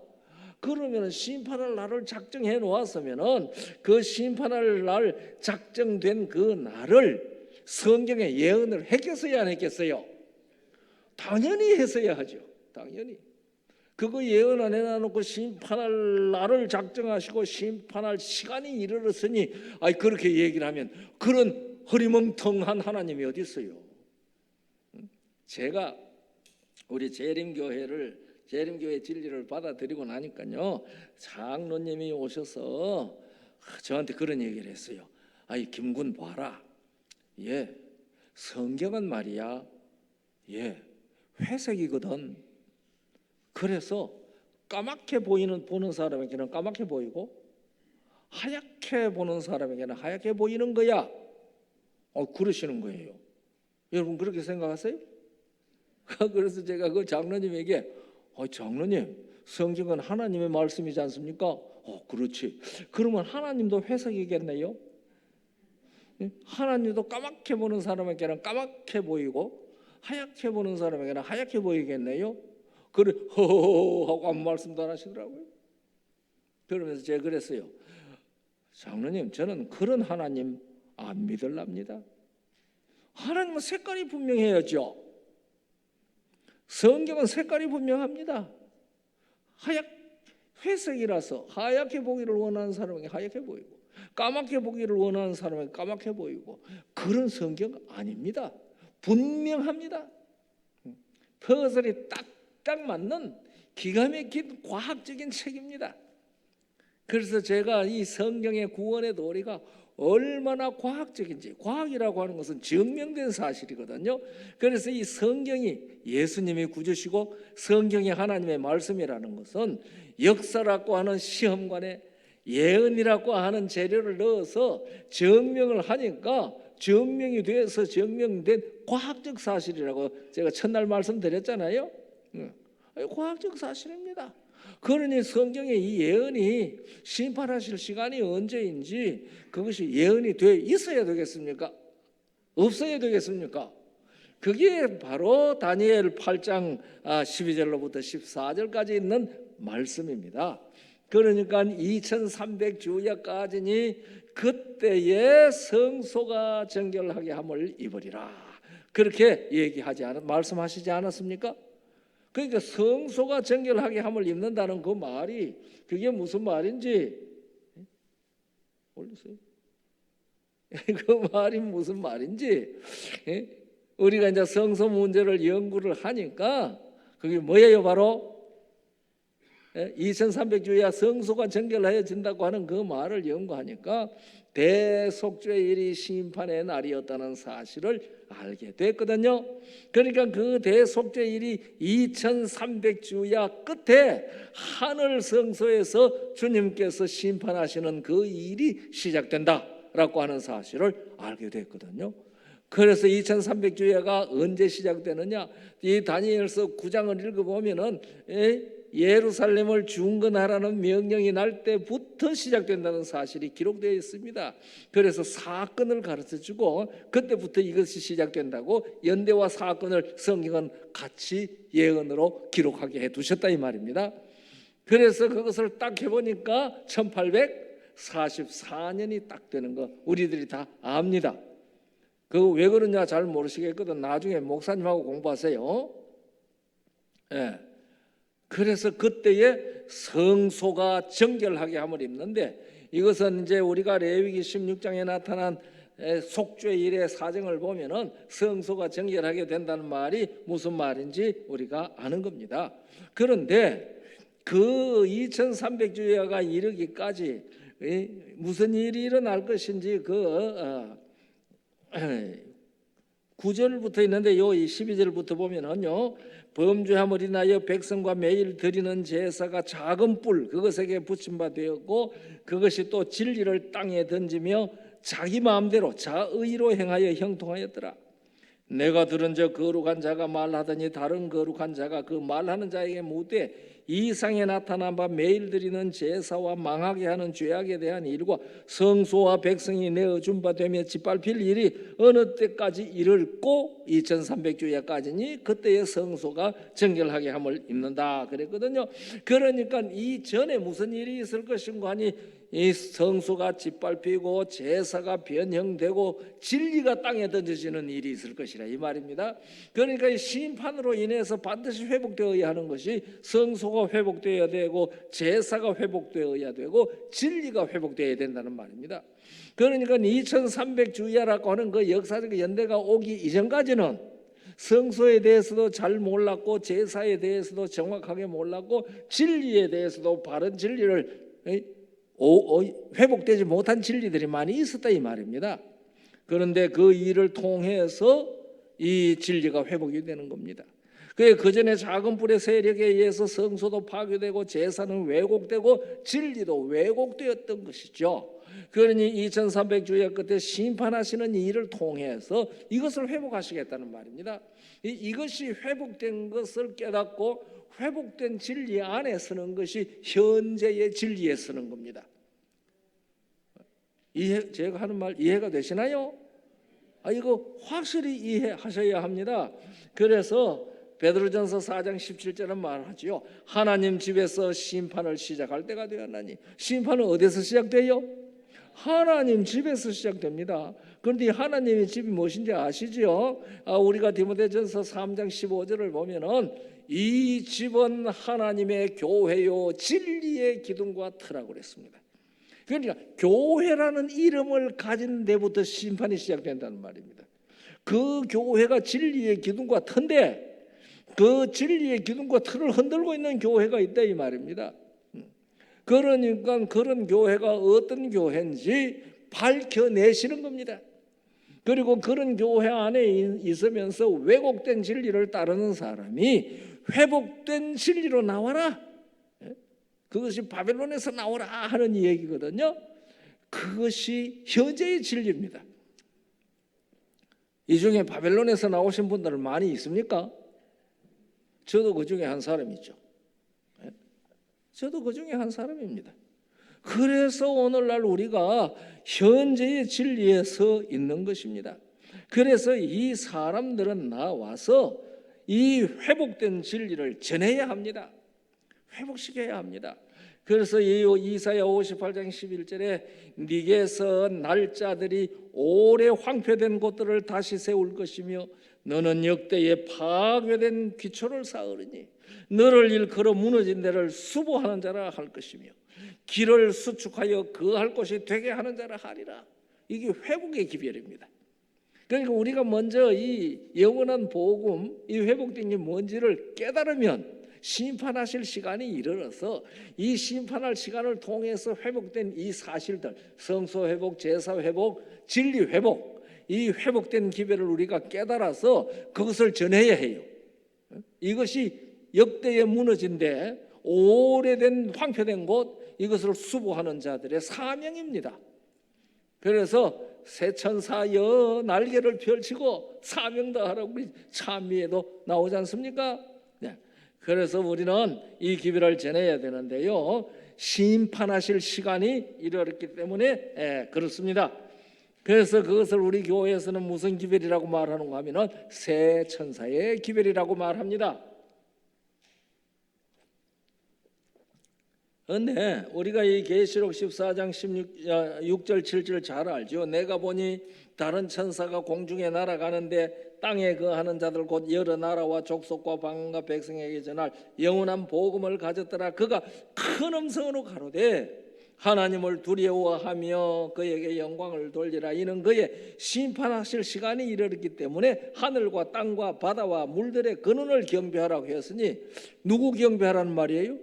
그러면 심판할 날을 작정해 놓았으면은 그 심판할 날 작정된 그 날을 성경에 예언을 했겠어요, 안 했겠어요? 당연히 했어야 하죠. 당연히. 그거 예언 안 해놔놓고 심판할 날을 작정하시고 심판할 시간이 이르렀으니 그렇게 얘기를 하면 그런 허리멍텅한 하나님이 어디 있어요? 제가 우리 재림교회 진리를 받아들이고 나니까요, 장로님이 오셔서 저한테 그런 얘기를 했어요. 김군 봐라. 성경은 말이야, 회색이거든. 그래서 까맣게 보는 사람에게는 까맣게 보이고 하얗게 보는 사람에게는 하얗게 보이는 거야. 그러시는 거예요. 여러분 그렇게 생각하세요? 그래서 제가 그 장로님에게 장로님, 성경은 하나님의 말씀이지 않습니까? 그렇지. 그러면 하나님도 회색이겠네요. 하나님도 까맣게 보는 사람에게는 까맣게 보이고 하얗게 보는 사람에게는 하얗게 보이겠네요. 그래 허허허 하고 아무 말씀도 안 하시더라고요. 그러면서 제가 그랬어요. 장로님, 저는 그런 하나님 안 믿을랍니다. 하나님은 색깔이 분명해야죠. 성경은 색깔이 분명합니다. 회색이라서 하얗게 보기를 원하는 사람에게 하얗게 보이고 까맣게 보기를 원하는 사람에게 까맣게 보이고 그런 성경 아닙니다. 분명합니다. 퍼즐이 딱 맞는 기가 막힌 과학적인 책입니다. 그래서 제가 이 성경의 구원의 도리가 얼마나 과학적인지, 과학이라고 하는 것은 증명된 사실이거든요. 그래서 이 성경이 예수님이 구주시고 성경이 하나님의 말씀이라는 것은 역사라고 하는 시험관에 예언이라고 하는 재료를 넣어서 증명을 하니까 증명이 돼서 증명된 과학적 사실이라고 제가 첫날 말씀드렸잖아요. 과학적 사실입니다. 그러니 성경의 이 예언이 심판하실 시간이 언제인지 그것이 예언이 돼 있어야 되겠습니까? 없어야 되겠습니까? 그게 바로 다니엘 8장 12절로부터 14절까지 있는 말씀입니다. 그러니까 2300주야까지니 그때의 성소가 정결하게 함을 입으리라, 그렇게 말씀하시지 않았습니까? 그러니까 성소가 정결하게 함을 입는다는 그 말이 그게 무슨 말인지 모르겠어요. 그 말이 무슨 말인지 우리가 이제 성소 문제를 연구를 하니까 그게 뭐예요? 바로 2300주야 성소가 정결하여진다고 하는 그 말을 연구하니까 대속죄일이 심판의 날이었다는 사실을 알게 됐거든요. 그러니까 그 대속죄일이 2300주야 끝에 하늘 성소에서 주님께서 심판하시는 그 일이 시작된다라고 하는 사실을 알게 됐거든요. 그래서 2300주야가 언제 시작되느냐? 이 다니엘서 9장을 읽어보면은 예루살렘을 중건하라는 명령이 날 때부터 시작된다는 사실이 기록되어 있습니다. 그래서 사건을 가르쳐주고 그때부터 이것이 시작된다고 연대와 사건을 성경은 같이 예언으로 기록하게 해두셨다 이 말입니다. 그래서 그것을 딱 해보니까 1844년이 딱 되는 거 우리들이 다 압니다. 그거 왜 그러냐 잘 모르시겠거든. 나중에 목사님하고 공부하세요. 그래서 그때에 성소가 정결하게 함을 입는데, 이것은 이제 우리가 레위기 16장에 나타난 속죄일의 사정을 보면은 성소가 정결하게 된다는 말이 무슨 말인지 우리가 아는 겁니다. 그런데 그 2300주야가 이르기까지 무슨 일이 일어날 것인지 9절부터 있는데 요 12절부터 보면은요, 범죄함을 인하여 백성과 매일 드리는 제사가 작은 뿔 그것에게 붙임 바 되었고 그것이 또 진리를 땅에 던지며 자기 마음대로 자의로 행하여 형통하였더라. 내가 들은 저 거룩한 자가 말하더니 다른 거룩한 자가 그 말하는 자에게 묻되 이상에 나타난 바 매일 드리는 제사와 망하게 하는 죄악에 대한 일과 성소와 백성이 내어준 바 되며 짓밟힐 일이 어느 때까지 이를고 2300주야까지니 그때의 성소가 정결하게 함을 입는다 그랬거든요. 그러니까 이 전에 무슨 일이 있을 것인가 하니 이 성소가 짓밟히고 제사가 변형되고 진리가 땅에 던져지는 일이 있을 것이라 이 말입니다. 그러니까 이 심판으로 인해서 반드시 회복되어야 하는 것이 성소가 회복되어야 되고 제사가 회복되어야 되고 진리가 회복되어야 된다는 말입니다. 그러니까 2300주야라고 하는 그 역사적 연대가 오기 이전까지는 성소에 대해서도 잘 몰랐고 제사에 대해서도 정확하게 몰랐고 진리에 대해서도 바른 진리를 회복되지 못한 진리들이 많이 있었다 이 말입니다. 그런데 그 일을 통해서 이 진리가 회복이 되는 겁니다. 그 전에 작은 뿔의 세력에 의해서 성소도 파괴되고 제사는 왜곡되고 진리도 왜곡되었던 것이죠. 그러니 2300주야 끝에 심판하시는 일을 통해서 이것을 회복하시겠다는 말입니다. 이것이 회복된 것을 깨닫고 회복된 진리 안에 서는 것이 현재의 진리에 서는 겁니다. 제가 하는 말 이해가 되시나요? 이거 확실히 이해하셔야 합니다. 그래서 베드로전서 4장 17절은 말하지요. 하나님 집에서 심판을 시작할 때가 되었나니. 심판은 어디서 시작돼요? 하나님 집에서 시작됩니다. 그런데 하나님의 집이 무엇인지 아시죠? 우리가 디모데전서 3장 15절을 보면은 이 집은 하나님의 교회요 진리의 기둥과 터라고 그랬습니다. 그러니까 교회라는 이름을 가진 데부터 심판이 시작된다는 말입니다. 그 교회가 진리의 기둥과 터인데 그 진리의 기둥과 터를 흔들고 있는 교회가 있다 이 말입니다. 그러니까 그런 교회가 어떤 교회인지 밝혀내시는 겁니다. 그리고 그런 교회 안에 있으면서 왜곡된 진리를 따르는 사람이 회복된 진리로 나와라, 그것이 바벨론에서 나오라 하는 얘기거든요. 그것이 현재의 진리입니다. 이 중에 바벨론에서 나오신 분들 많이 있습니까? 저도 그 중에 한 사람이죠. 저도 그 중에 한 사람입니다. 그래서 오늘날 우리가 현재의 진리에 서 있는 것입니다. 그래서 이 사람들은 나와서 이 회복된 진리를 전해야 합니다. 회복시켜야 합니다. 그래서 이사야 58장 11절에 네게서 날짜들이 오래 황폐된 곳들을 다시 세울 것이며 너는 역대에 파괴된 기초를 쌓으리니 너를 일컬어 무너진 데를 수보하는 자라 할 것이며 길을 수축하여 거할 곳이 되게 하는 자라 하리라. 이게 회복의 기별입니다. 그러니까 우리가 먼저 이 영원한 복음, 이 회복된 게 뭔지를 깨달으면 심판하실 시간이 이르러서 이 심판할 시간을 통해서 회복된 이 사실들, 성소 회복, 제사 회복, 진리 회복, 이 회복된 기별을 우리가 깨달아서 그것을 전해야 해요. 이것이 역대에 무너진 데 오래된 황폐된 곳, 이것을 수보하는 자들의 사명입니다. 그래서 새 천사여 날개를 펼치고 사명 다하라고 우리 찬미에도 나오지 않습니까? 네. 그래서 우리는 이 기별을 전해야 되는데요, 심판하실 시간이 이르렀기 때문에 그렇습니다. 그래서 그것을 우리 교회에서는 무슨 기별이라고 말하는가 하면은 새 천사의 기별이라고 말합니다. 그런데 우리가 이 계시록 14장 6절 7절 잘 알죠. 내가 보니 다른 천사가 공중에 날아가는데 땅에 거하는 자들 곧 여러 나라와 족속과 방언과 백성에게 전할 영원한 복음을 가졌더라. 그가 큰 음성으로 가로되 하나님을 두려워하며 그에게 영광을 돌리라. 이는 그의 심판하실 시간이 이르렀기 때문에 하늘과 땅과 바다와 물들의 근원을 경배하라고 했으니 누구 경배하라는 말이에요?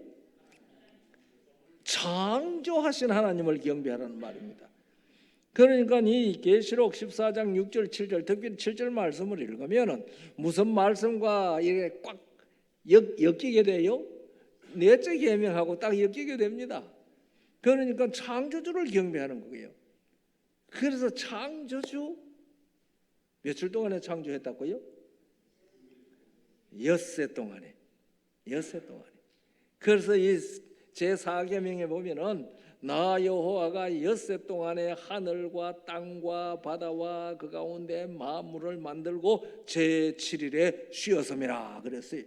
창조하신 하나님을 경배하라는 말입니다. 그러니까 이 계시록 14장 6절 7절 특별히 7절 말씀을 읽으면 무슨 말씀과 이게 꽉 엮이게 돼요? 넷째 계명하고 딱 엮이게 됩니다. 그러니까 창조주를 경배하는 거예요. 그래서 창조주 며칠 동안에 창조했다고요? 엿새 동안에. 그래서 이 제4계명에 보면은 나 여호와가 엿새 동안에 하늘과 땅과 바다와 그 가운데 만물을 만들고 제7일에 쉬었음이라 그랬어요.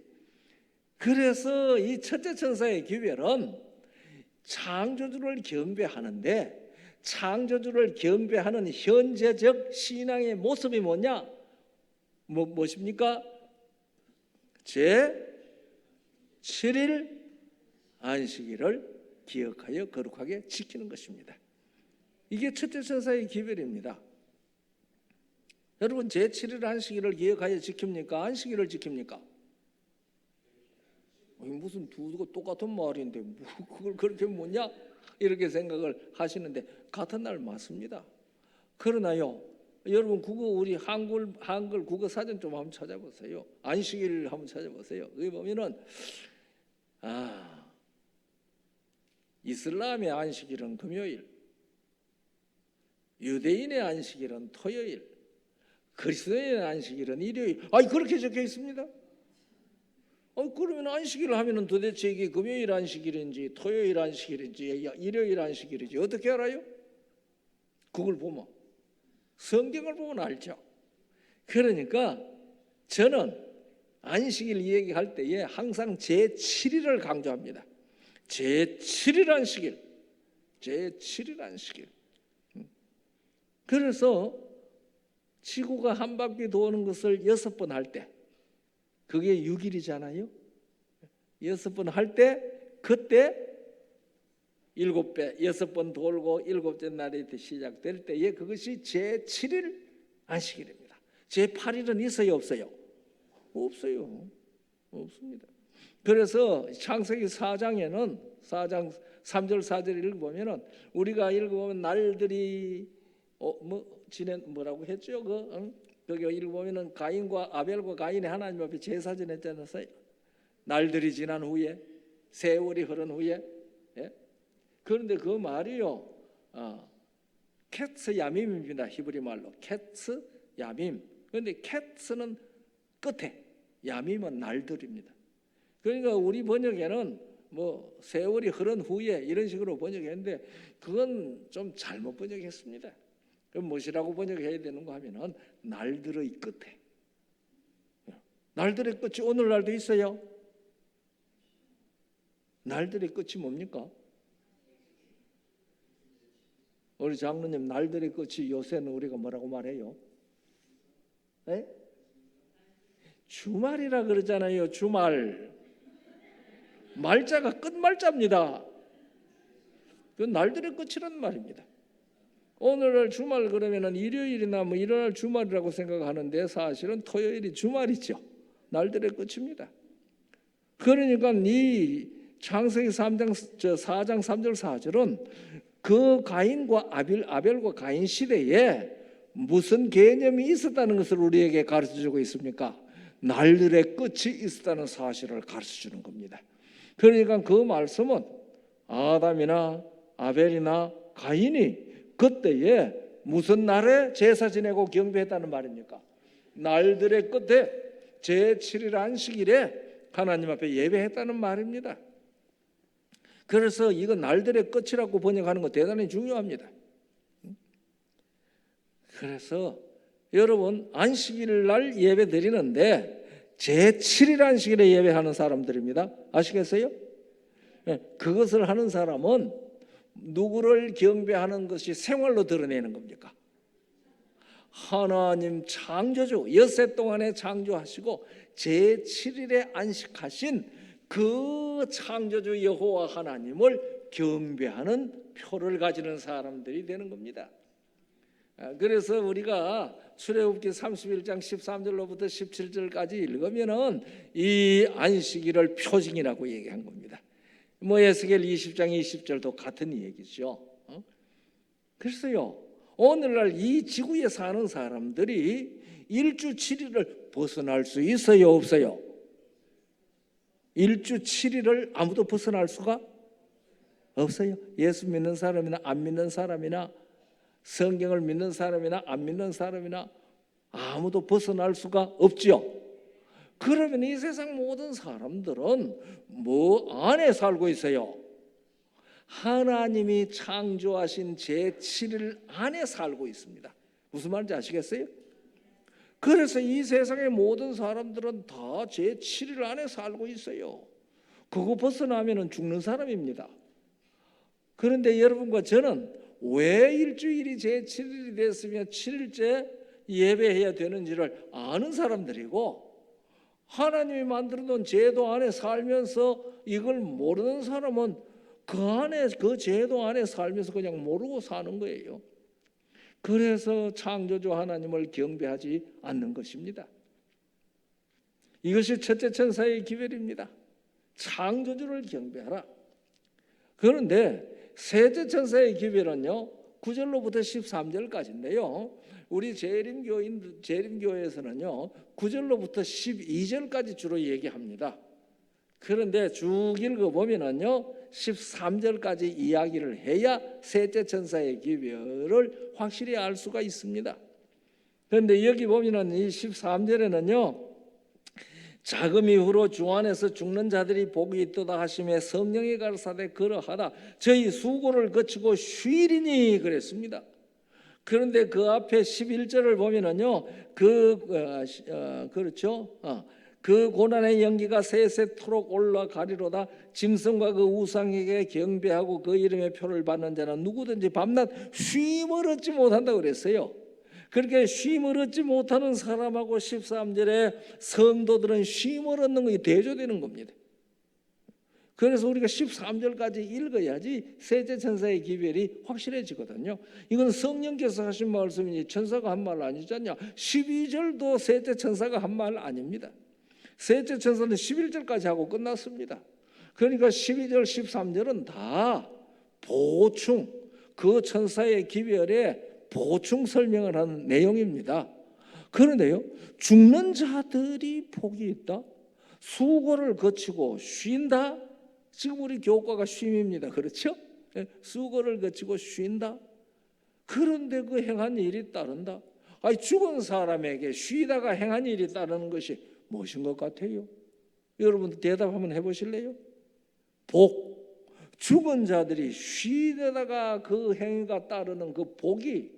그래서 이 첫째 천사의 기별은 창조주를 경배하는데, 창조주를 경배하는 현재적 신앙의 모습이 뭐냐? 무엇입니까? 제7일 안식일을 기억하여 거룩하게 지키는 것입니다. 이게 첫째 천사의 기별입니다. 여러분, 제7일 안식일을 기억하여 지킵니까? 안식일을 지킵니까? 무슨 두고 똑같은 말인데 그걸 그렇게 뭐냐? 이렇게 생각을 하시는데 같은 날 맞습니다. 그러나요, 여러분 우리 한글 국어 사전 좀 한번 찾아보세요. 안식일 한번 찾아보세요. 여기 보면은 이슬람의 안식일은 금요일, 유대인의 안식일은 토요일, 그리스도인의 안식일은 일요일. 그렇게 적혀 있습니다. 그러면 안식일을 하면은 도대체 이게 금요일 안식일인지 토요일 안식일인지 일요일 안식일인지 어떻게 알아요? 그걸 보면, 성경을 보면 알죠. 그러니까 저는 안식일 얘기할 때에 항상 제7일을 강조합니다. 제7일 안식일, 제7일 안식일. 그래서 지구가 한 바퀴 도는 것을 6번 할 때, 그게 6일이잖아요. 6번 할 때, 그때 7배, 6번 돌고 7째 날이 시작될 때에 그것이 제7일 안식일입니다. 제8일은 있어요, 없어요? 없어요. 없습니다. 그래서 창세기 4장에는 4장 3절 4절 읽어보면은 우리가 읽어보면 날들이 뭐라고 했죠? 거기 읽어보면은 가인과 아벨과 가인이 하나님 앞에 제사 지냈잖아요. 날들이 지난 후에, 세월이 흐른 후에. 예? 그런데 그 말이요, 캣스 야밈입니다. 히브리 말로 캣스 야밈. 그런데 캣스는 끝에, 야미면 날들입니다. 그러니까 우리 번역에는 뭐 세월이 흐른 후에 이런 식으로 번역했는데 그건 좀 잘못 번역했습니다. 그럼 무엇이라고 번역해야 되는가 하면은 날들의 끝에. 날들의 끝이 오늘날도 있어요. 날들의 끝이 뭡니까? 우리 장로님, 날들의 끝이 요새는 우리가 뭐라고 말해요? 네? 주말이라 그러잖아요. 주말. 말자가 끝말자입니다. 그 날들의 끝이란 말입니다. 오늘날 주말 그러면은 일요일이나 뭐 일요일 주말이라고 생각하는데 사실은 토요일이 주말이죠. 날들의 끝입니다. 그러니까 이 창세기 4장 3절 4절은 그 가인과 아벨과 가인 시대에 무슨 개념이 있었다는 것을 우리에게 가르쳐주고 있습니까? 날들의 끝이 있었다는 사실을 가르쳐주는 겁니다. 그러니까 그 말씀은 아담이나 아벨이나 가인이 그때에 무슨 날에 제사 지내고 경배했다는 말입니까? 날들의 끝에 제7일 안식일에 하나님 앞에 예배했다는 말입니다. 그래서 이거 날들의 끝이라고 번역하는 거 대단히 중요합니다. 그래서 여러분 안식일 날 예배 드리는데 제7일 안식일에 예배하는 사람들입니다. 아시겠어요? 그것을 하는 사람은 누구를 경배하는 것이 생활로 드러내는 겁니까? 하나님 창조주, 엿새 동안에 창조하시고 제7일에 안식하신 그 창조주 여호와 하나님을 경배하는 표를 가지는 사람들이 되는 겁니다. 그래서 우리가 출애굽기 31장 13절로부터 17절까지 읽으면은 이 안식일을 표징이라고 얘기한 겁니다. 뭐 에스겔 20장 20절도 같은 얘기죠. 그래서요, 오늘날 이 지구에 사는 사람들이 일주 7일을 벗어날 수 있어요, 없어요? 일주 7일을 아무도 벗어날 수가 없어요. 예수 믿는 사람이나 안 믿는 사람이나 성경을 믿는 사람이나 안 믿는 사람이나 아무도 벗어날 수가 없지요. 그러면 이 세상 모든 사람들은 뭐 안에 살고 있어요? 하나님이 창조하신 제7일 안에 살고 있습니다. 무슨 말인지 아시겠어요? 그래서 이 세상의 모든 사람들은 다 제7일 안에 살고 있어요. 그거 벗어나면 죽는 사람입니다. 그런데 여러분과 저는 왜 일주일이 제7일이 됐으면 7일째 예배해야 되는지를 아는 사람들이고, 하나님이 만들어 놓은 제도 안에 살면서 이걸 모르는 사람은 그 안에, 그 제도 안에 살면서 그냥 모르고 사는 거예요. 그래서 창조주 하나님을 경배하지 않는 것입니다. 이것이 첫째 천사의 기별입니다. 창조주를 경배하라. 그런데 셋째 천사의 기별은요 9절로부터 13절까지인데요 우리 재림교회에서는요 9절로부터 12절까지 주로 얘기합니다. 그런데 쭉 읽어보면은요 13절까지 이야기를 해야 셋째 천사의 기별을 확실히 알 수가 있습니다. 그런데 여기 보면은 이 13절에는요 자금 이후로 주 안에서 죽는 자들이 복이 있도다 하시며 성령이 가르사대 그러하다 저희 수고를 거치고 쉬리니 그랬습니다. 그런데 그 앞에 11절을 보면은요 그렇죠. 그 고난의 연기가 세세토록 올라가리로다. 짐승과 그 우상에게 경배하고 그 이름의 표를 받는 자는 누구든지 밤낮 쉼을 얻지 못한다고 그랬어요. 그렇게 쉼을 얻지 못하는 사람하고 13절에 성도들은 쉼을 얻는 것이 대조되는 겁니다. 그래서 우리가 13절까지 읽어야지 셋째 천사의 기별이 확실해지거든요. 이건 성령께서 하신 말씀이니 천사가 한 말 아니잖냐. 12절도 셋째 천사가 한 말 아닙니다. 셋째 천사는 11절까지 하고 끝났습니다. 그러니까 12절 13절은 다 보충, 그 천사의 기별에 보충 설명을 하는 내용입니다. 그런데요 죽는 자들이 복이 있다, 수고를 거치고 쉰다. 지금 우리 교과가 쉼입니다. 그렇죠? 수고를 거치고 쉰다. 그런데 그 행한 일이 따른다. 아니, 죽은 사람에게 쉬다가 행한 일이 따르는 것이 무엇인 것 같아요? 여러분들 대답 한번 해보실래요? 복. 죽은 자들이 쉬다가 그 행위가 따르는 그 복이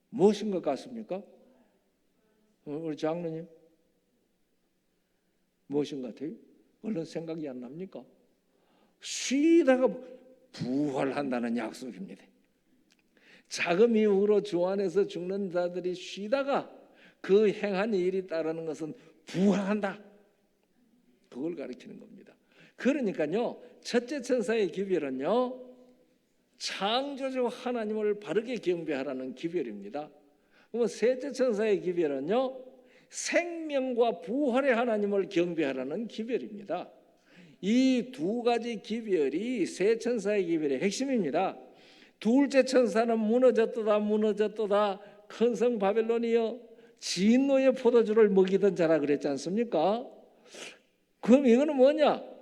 무엇인 것 같습니까? 우리 장로님 무엇인 것 같아요? 얼른 생각이 안 납니까? 쉬다가 부활한다는 약속입니다. 자금 이후로 주 안에서 죽는 자들이 쉬다가 그 행한 일이 따르는 것은 부활한다. 그걸 가리키는 겁니다. 그러니까요, 첫째 천사의 기별은요, 창조주 하나님을 바르게 경배하라는 기별입니다. 그러면 셋째 천사의 기별은요, 생명과 부활의 하나님을 경배하라는 기별입니다. 이 두 가지 기별이 세 천사의 기별의 핵심입니다. 둘째 천사는 무너졌도다 큰 성 바벨론이여 진노의 포도주를 먹이던 자라 그랬지 않습니까? 그럼 이거는 뭐냐?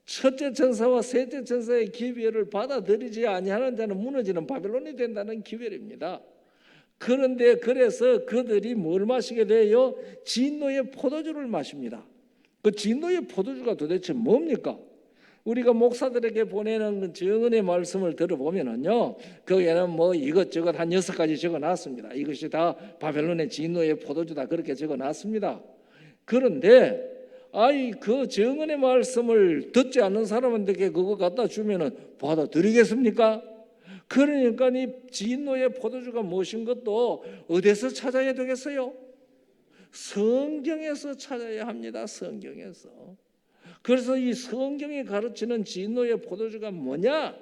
첫째 천사와 셋째 천사의 기별을 받아들이지 아니하는 자는 무너지는 바벨론이 된다는 기별입니다. 그런데 그래서 그들이 뭘 마시게 돼요? 진노의 포도주를 마십니다. 그 진노의 포도주가 도대체 뭡니까? 우리가 목사들에게 보내는 정언의 말씀을 들어보면은요, 거기에는 뭐 이것저것 한 6가지 적어놨습니다. 이것이 다 바벨론의 진노의 포도주다 그렇게 적어놨습니다. 그런데 그 정언의 말씀을 듣지 않는 사람한테 그거 갖다 주면은 받아들이겠습니까? 그러니까 이 진노의 포도주가 무엇인 것도 어디서 찾아야 되겠어요? 성경에서 찾아야 합니다. 성경에서. 그래서 이 성경이 가르치는 진노의 포도주가 뭐냐?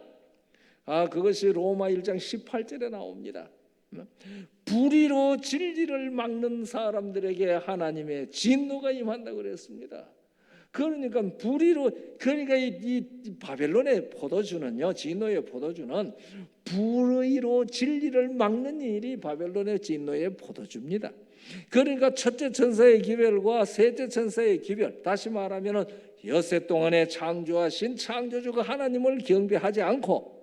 그것이 로마 1장 18절에 나옵니다. 불의로 진리를 막는 사람들에게 하나님의 진노가 임한다고 그랬습니다. 그러니까 그러니까 이 바벨론의 포도주는요, 진노의 포도주는 불의로 진리를 막는 일이 바벨론의 진노의 포도주입니다. 그러니까 첫째 천사의 기별과 셋째 천사의 기별, 다시 말하면은 엿새 동안에 창조하신 창조주 그 하나님을 경배하지 않고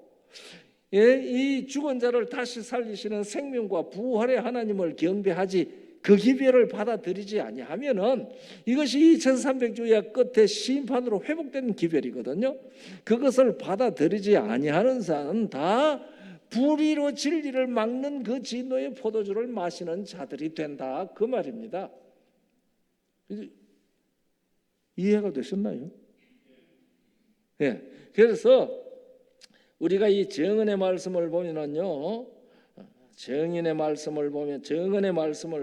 이 죽은 자를 다시 살리시는 생명과 부활의 하나님을 경배하지 그 기별을 받아들이지 아니하면은 이것이 2300주의 끝에 심판으로 회복된 기별이거든요. 그것을 받아들이지 아니하는 자는 다 불의로 진리를 막는 그 진노의 포도주를 마시는 자들이 된다 그 말입니다. 이해가 되셨나요? 예. 그래서 우리가 이 정언의 말씀을 보면은요, 정언의 말씀을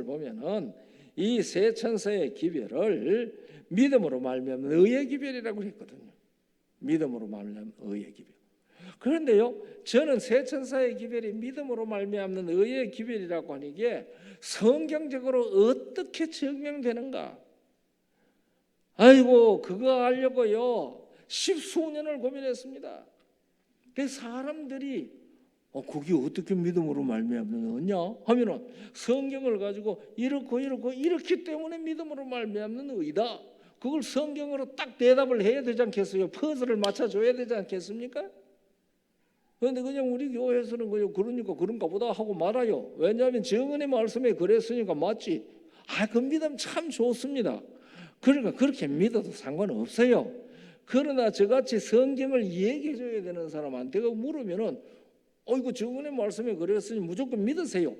보면은 이 세 천사의 기별을 믿음으로 말미암는 의의 기별이라고 했거든요. 믿음으로 말미암는 의의 기별. 그런데요, 저는 세 천사의 기별이 믿음으로 말미암는 의의 기별이라고 하는 게 성경적으로 어떻게 증명되는가? 그거 알려고요 10수년을 고민했습니다. 사람들이 그게 어떻게 믿음으로 말미암는 거냐 하면은 성경을 가지고 이렇기 때문에 믿음으로 말미암는 의다. 그걸 성경으로 딱 대답을 해야 되지 않겠어요? 퍼즐을 맞춰줘야 되지 않겠습니까? 그런데 그냥 우리 교회에서는 그냥 그러니까 그런가 보다 하고 말아요. 왜냐하면 정언의 말씀에 그랬으니까 맞지. 그 믿음 참 좋습니다. 그러니까 그렇게 믿어도 상관없어요. 그러나 저같이 성경을 얘기해 줘야 되는 사람한테 물으면은 이거 정언의 말씀에 그랬으니 무조건 믿으세요.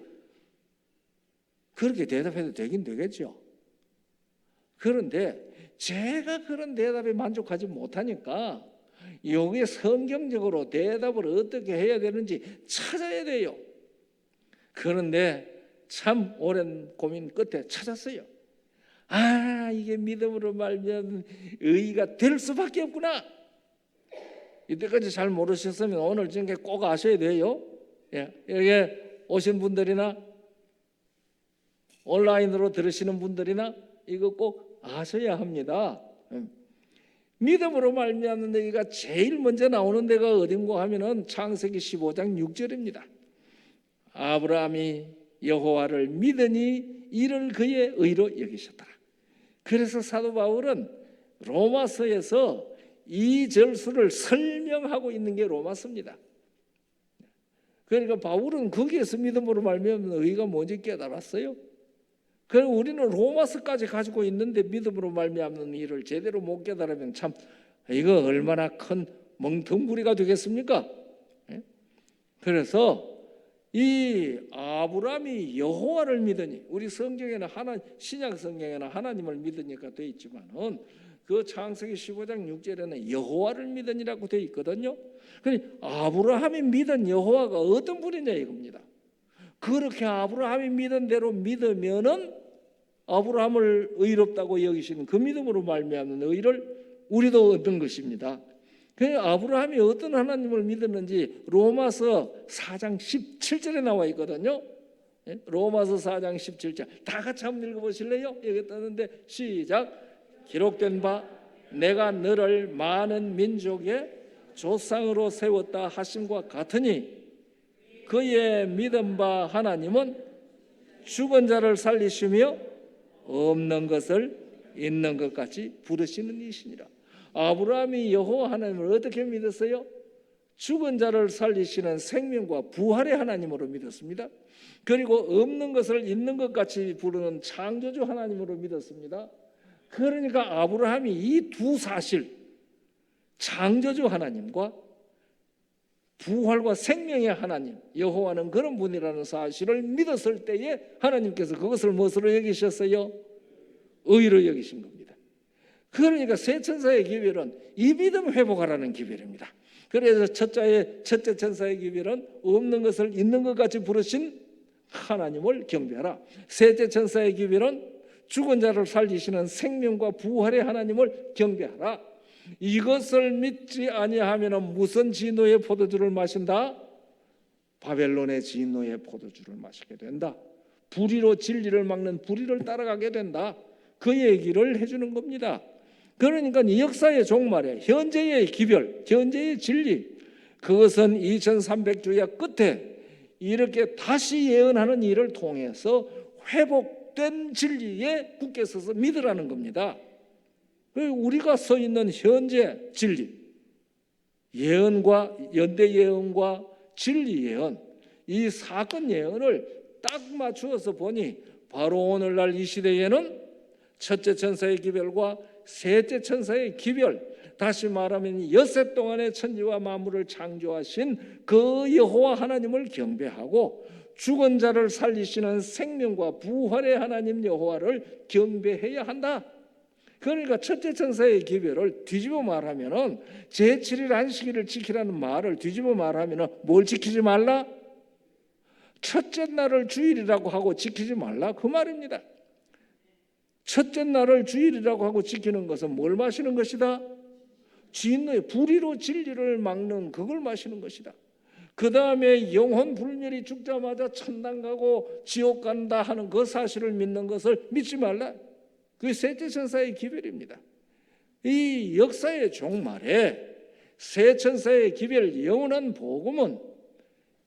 그렇게 대답해도 되긴 되겠죠. 그런데 제가 그런 대답에 만족하지 못하니까 여기에 성경적으로 대답을 어떻게 해야 되는지 찾아야 돼요. 그런데 참 오랜 고민 끝에 찾았어요. 이게 믿음으로 말미암는 의의가 될 수밖에 없구나. 이때까지 잘 모르셨으면 오늘 저녁에 꼭 아셔야 돼요. 여기 오신 분들이나 온라인으로 들으시는 분들이나 이거 꼭 아셔야 합니다. 믿음으로 말미암는 의의가 제일 먼저 나오는 데가 어딘가 하면은 창세기 15장 6절입니다. 아브라함이 여호와를 믿으니 이를 그의 의로 여기셨더라. 그래서 사도 바울은 로마서에서 이 절수를 설명하고 있는 게 로마서입니다. 그러니까 바울은 거기에서 믿음으로 말미암는 의의가 뭔지 깨달았어요. 그래서 우리는 로마서까지 가지고 있는데 믿음으로 말미암는 일을 제대로 못 깨달으면 참 이거 얼마나 큰 멍텅구리가 되겠습니까? 그래서 이 아브라함이 여호와를 믿으니, 우리 성경에는 신약 성경에는 하나님을 믿으니까 돼 있지만은 그 창세기 15장 6절에는 여호와를 믿으니라고 돼 있거든요. 그러니 아브라함이 믿은 여호와가 어떤 분이냐 이겁니다. 그렇게 아브라함이 믿은 대로 믿으면은 아브라함을 의롭다고 여기시는 그 믿음으로 말미암는 의를 우리도 얻는 것입니다. 그 아브라함이 어떤 하나님을 믿었는지 로마서 4장 17절에 나와 있거든요. 로마서 4장 17절 다 같이 한번 읽어보실래요? 여기 떴는데 시작. 기록된 바 내가 너를 많은 민족의 조상으로 세웠다 하심과 같으니 그의 믿은 바 하나님은 죽은 자를 살리시며 없는 것을 있는 것 같이 부르시는 이시니라. 아브라함이 여호와 하나님을 어떻게 믿었어요? 죽은 자를 살리시는 생명과 부활의 하나님으로 믿었습니다. 그리고 없는 것을 있는 것 같이 부르는 창조주 하나님으로 믿었습니다. 그러니까 아브라함이 이 두 사실, 창조주 하나님과 부활과 생명의 하나님, 여호와는 그런 분이라는 사실을 믿었을 때에 하나님께서 그것을 무엇으로 여기셨어요? 의로 여기신 겁니다. 그러니까 새 천사의 기별은 이 믿음 회복하라는 기별입니다. 그래서 첫째 천사의 기별은 없는 것을 있는 것 같이 부르신 하나님을 경배하라. 셋째 천사의 기별은 죽은 자를 살리시는 생명과 부활의 하나님을 경배하라. 이것을 믿지 아니하면 무슨 진노의 포도주를 마신다? 바벨론의 진노의 포도주를 마시게 된다. 불의로 진리를 막는 불의를 따라가게 된다. 그 얘기를 해주는 겁니다. 그러니까 이 역사의 종말에 현재의 기별, 현재의 진리, 그것은 2300주야 끝에 이렇게 다시 예언하는 일을 통해서 회복된 진리에 굳게 서서 믿으라는 겁니다. 우리가 서 있는 현재 진리, 예언과 연대 예언과 진리 예언, 이 사건 예언을 딱 맞추어서 보니 바로 오늘날 이 시대에는 첫째 천사의 기별과 셋째 천사의 기별, 다시 말하면 엿새 동안의 천지와 만물을 창조하신 그 여호와 하나님을 경배하고 죽은 자를 살리시는 생명과 부활의 하나님 여호와를 경배해야 한다. 그러니까 첫째 천사의 기별을 뒤집어 말하면은 제7일 안식일을 지키라는 말을 뒤집어 말하면은 뭘 지키지 말라? 첫째 날을 주일이라고 하고 지키지 말라 그 말입니다. 첫째 날을 주일이라고 하고 지키는 것은 뭘 마시는 것이다? 진노의 불의로 진리를 막는 그걸 마시는 것이다. 그 다음에 영혼 불멸이 죽자마자 천당 가고 지옥 간다 하는 그 사실을 믿는 것을 믿지 말라. 그게 셋째 천사의 기별입니다. 이 역사의 종말에 새 천사의 기별 영원한 복음은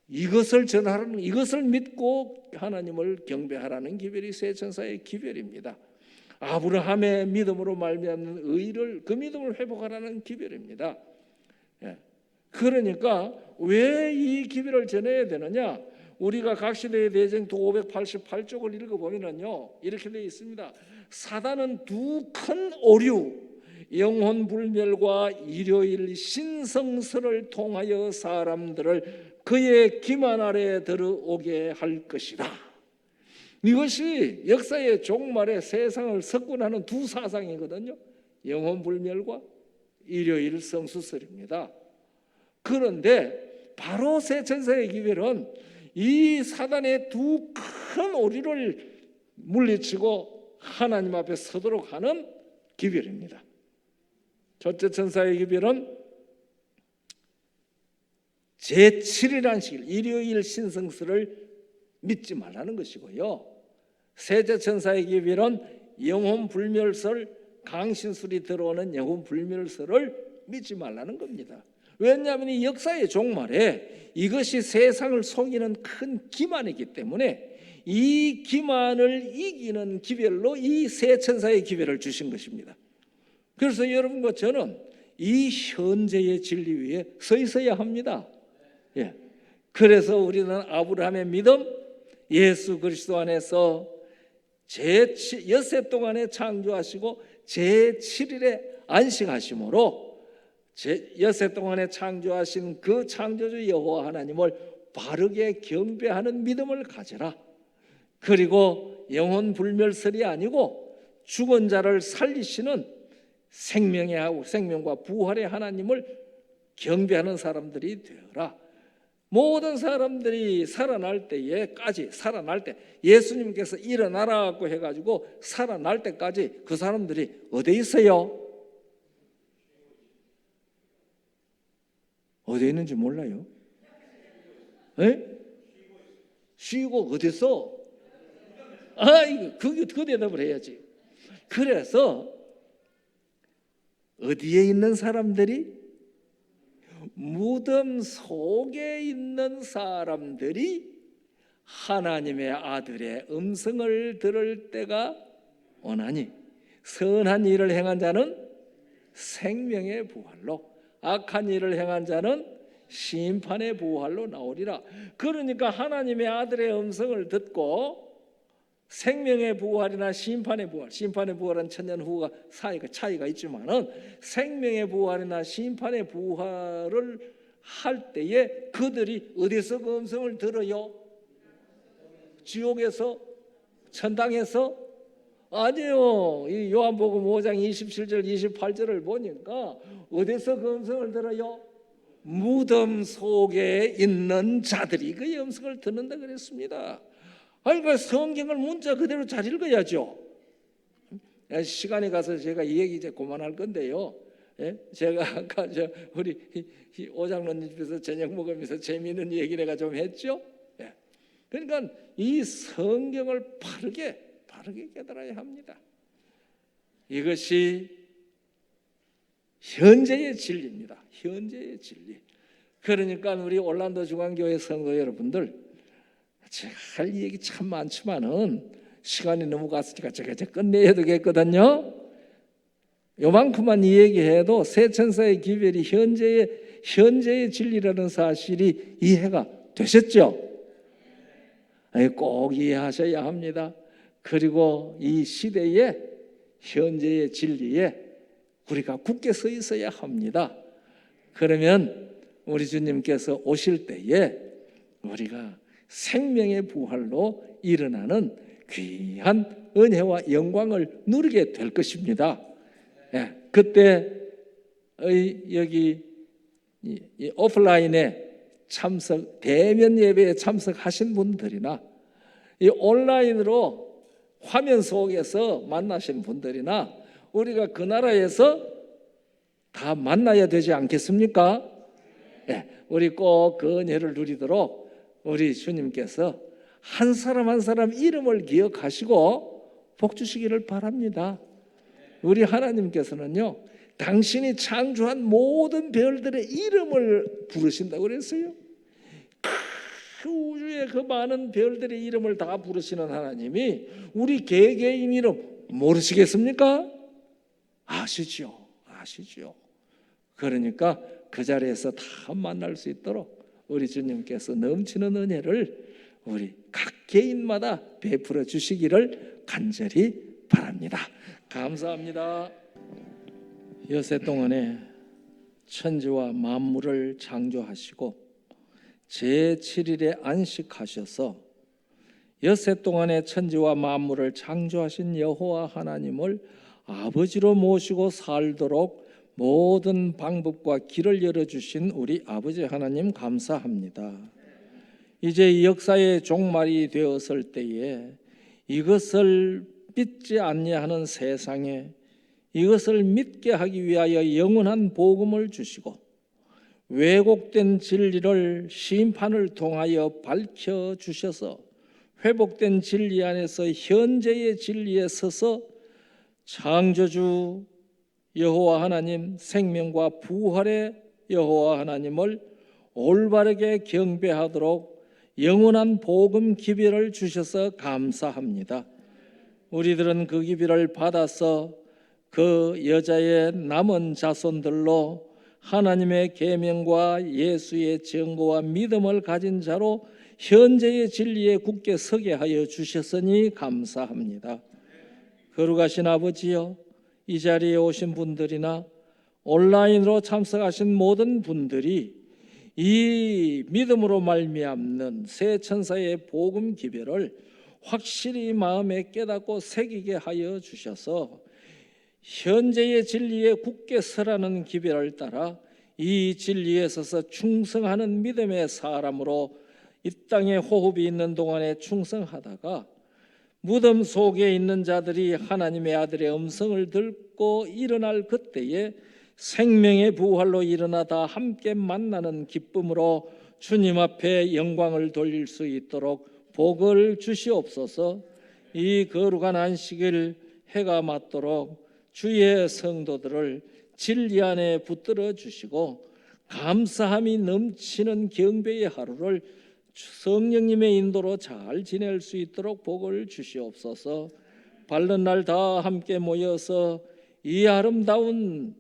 이것을 전하라는, 이것을 믿고 하나님을 경배하라는 기별이 새 천사의 기별입니다. 아브라함의 믿음으로 말미암는 의를, 그 믿음을 회복하라는 기별입니다. 그러니까 왜 이 기별을 전해야 되느냐? 우리가 각시대의 대쟁투 588쪽을 읽어보면요 이렇게 되어 있습니다. 사단은 두 큰 오류, 영혼 불멸과 일요일 신성설을 통하여 사람들을 그의 기만 아래에 들어오게 할 것이다. 이것이 역사의 종말에 세상을 석권하는 두 사상이거든요. 영혼 불멸과 일요일 성수설입니다. 그런데 바로 새 천사의 기별은 이 사단의 두 큰 오류를 물리치고 하나님 앞에 서도록 하는 기별입니다. 첫째 천사의 기별은 제7일 안식일, 일요일 신성설을 믿지 말라는 것이고요. 셋째 천사의 기별은 영혼 불멸설, 강신술이 들어오는 영혼 불멸설을 믿지 말라는 겁니다. 왜냐하면 이 역사의 종말에 이것이 세상을 속이는 큰 기만이기 때문에 이 기만을 이기는 기별로 이 세 천사의 기별을 주신 것입니다. 그래서 여러분과 저는 이 현재의 진리 위에 서 있어야 합니다. 그래서 우리는 아브라함의 믿음, 예수 그리스도 안에서 엿새 동안에 창조하시고 제7일에 안식하심으로 엿새 동안에 창조하신 그 창조주 여호와 하나님을 바르게 경배하는 믿음을 가져라. 그리고 영혼 불멸설이 아니고 죽은 자를 살리시는 생명과 부활의 하나님을 경배하는 사람들이 되어라. 모든 사람들이 살아날 때 예수님께서 일어나라고 해가지고 살아날 때까지 그 사람들이 어디에 있어요? 어디에 있는지 몰라요? 에? 쉬고 어디서? 그 대답을 해야지. 그래서 어디에 있는 사람들이? 무덤 속에 있는 사람들이 하나님의 아들의 음성을 들을 때가 오나니 선한 일을 행한 자는 생명의 부활로, 악한 일을 행한 자는 심판의 부활로 나오리라. 그러니까 하나님의 아들의 음성을 듣고 생명의 부활이나 심판의 부활은 천년 후가 차이가 있지만은 생명의 부활이나 심판의 부활을 할 때에 그들이 어디서 그 음성을 들어요? 지옥에서? 천당에서? 아니요. 이 요한복음 5장 27절 28절을 보니까 어디서 그 음성을 들어요? 무덤 속에 있는 자들이 그 음성을 듣는다 그랬습니다. 그러니까 성경을 문자 그대로 잘 읽어야죠. 시간이 가서 제가 이 얘기 이제 그만할 건데요. 제가 아까 우리 오장로님 집에서 저녁 먹으면서 재미있는 얘기 내가 좀 했죠. 그러니까 이 성경을 바르게 깨달아야 합니다. 이것이 현재의 진리입니다. 현재의 진리. 그러니까 우리 올란도 중앙교회 성도 여러분들, 제가 할 얘기 참 많지만은 시간이 너무 갔으니까 제가 끝내야 되겠거든요. 요만큼만 이 얘기해도 새 천사의 기별이 현재의 진리라는 사실이 이해가 되셨죠? 꼭 이해하셔야 합니다. 그리고 이 시대의 현재의 진리에 우리가 굳게 서 있어야 합니다. 그러면 우리 주님께서 오실 때에 우리가 생명의 부활로 일어나는 귀한 은혜와 영광을 누리게 될 것입니다. 그때 여기 이 오프라인에 대면 예배에 참석하신 분들이나 이 온라인으로 화면 속에서 만나신 분들이나 우리가 그 나라에서 다 만나야 되지 않겠습니까? 우리 꼭 그 은혜를 누리도록 우리 주님께서 한 사람 한 사람 이름을 기억하시고 복 주시기를 바랍니다. 우리 하나님께서는요, 당신이 창조한 모든 별들의 이름을 부르신다고 그랬어요. 그 우주의 그 많은 별들의 이름을 다 부르시는 하나님이 우리 개개인 이름 모르시겠습니까? 아시죠. 그러니까 그 자리에서 다 만날 수 있도록 우리 주님께서 넘치는 은혜를 우리 각 개인마다 베풀어 주시기를 간절히 바랍니다. 감사합니다. 엿새 동안에 천지와 만물을 창조하시고 제7일에 안식하셔서 엿새 동안에 천지와 만물을 창조하신 여호와 하나님을 아버지로 모시고 살도록 모든 방법과 길을 열어주신 우리 아버지 하나님 감사합니다. 이제 역사의 종말이 되었을 때에 이것을 믿지 아니하는 세상에 이것을 믿게 하기 위하여 영원한 복음을 주시고 왜곡된 진리를 심판을 통하여 밝혀주셔서 회복된 진리 안에서 현재의 진리에 서서 창조주 여호와 하나님, 생명과 부활의 여호와 하나님을 올바르게 경배하도록 영원한 복음 기별을 주셔서 감사합니다. 우리들은 그 기별을 받아서 그 여자의 남은 자손들로 하나님의 계명과 예수의 증거와 믿음을 가진 자로 현재의 진리에 굳게 서게 하여 주셨으니 감사합니다. 거룩하신 아버지여, 이 자리에 오신 분들이나 온라인으로 참석하신 모든 분들이 이 믿음으로 말미암는 새 천사의 복음 기별을 확실히 마음에 깨닫고 새기게 하여 주셔서 현재의 진리에 굳게 서라는 기별을 따라 이 진리에 서서 충성하는 믿음의 사람으로 이 땅에 호흡이 있는 동안에 충성하다가 무덤 속에 있는 자들이 하나님의 아들의 음성을 듣고 일어날 그때에 생명의 부활로 일어나 다 함께 만나는 기쁨으로 주님 앞에 영광을 돌릴 수 있도록 복을 주시옵소서. 이 거룩한 안식일 해가 맞도록 주의 성도들을 진리 안에 붙들어 주시고 감사함이 넘치는 경배의 하루를 성령님의 인도로 잘 지낼 수 있도록 복을 주시옵소서. 바른 날 다 함께 모여서 이 아름다운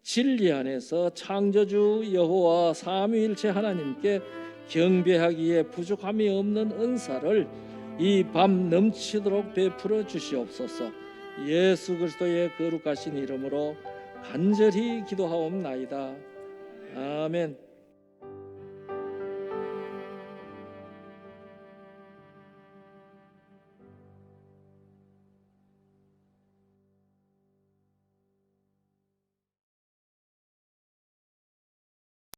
진리 안에서 창조주 여호와 삼위일체 하나님께 경배하기에 부족함이 없는 은사를 이 밤 넘치도록 베풀어 주시옵소서. 예수 그리스도의 거룩하신 이름으로 간절히 기도하옵나이다. 아멘.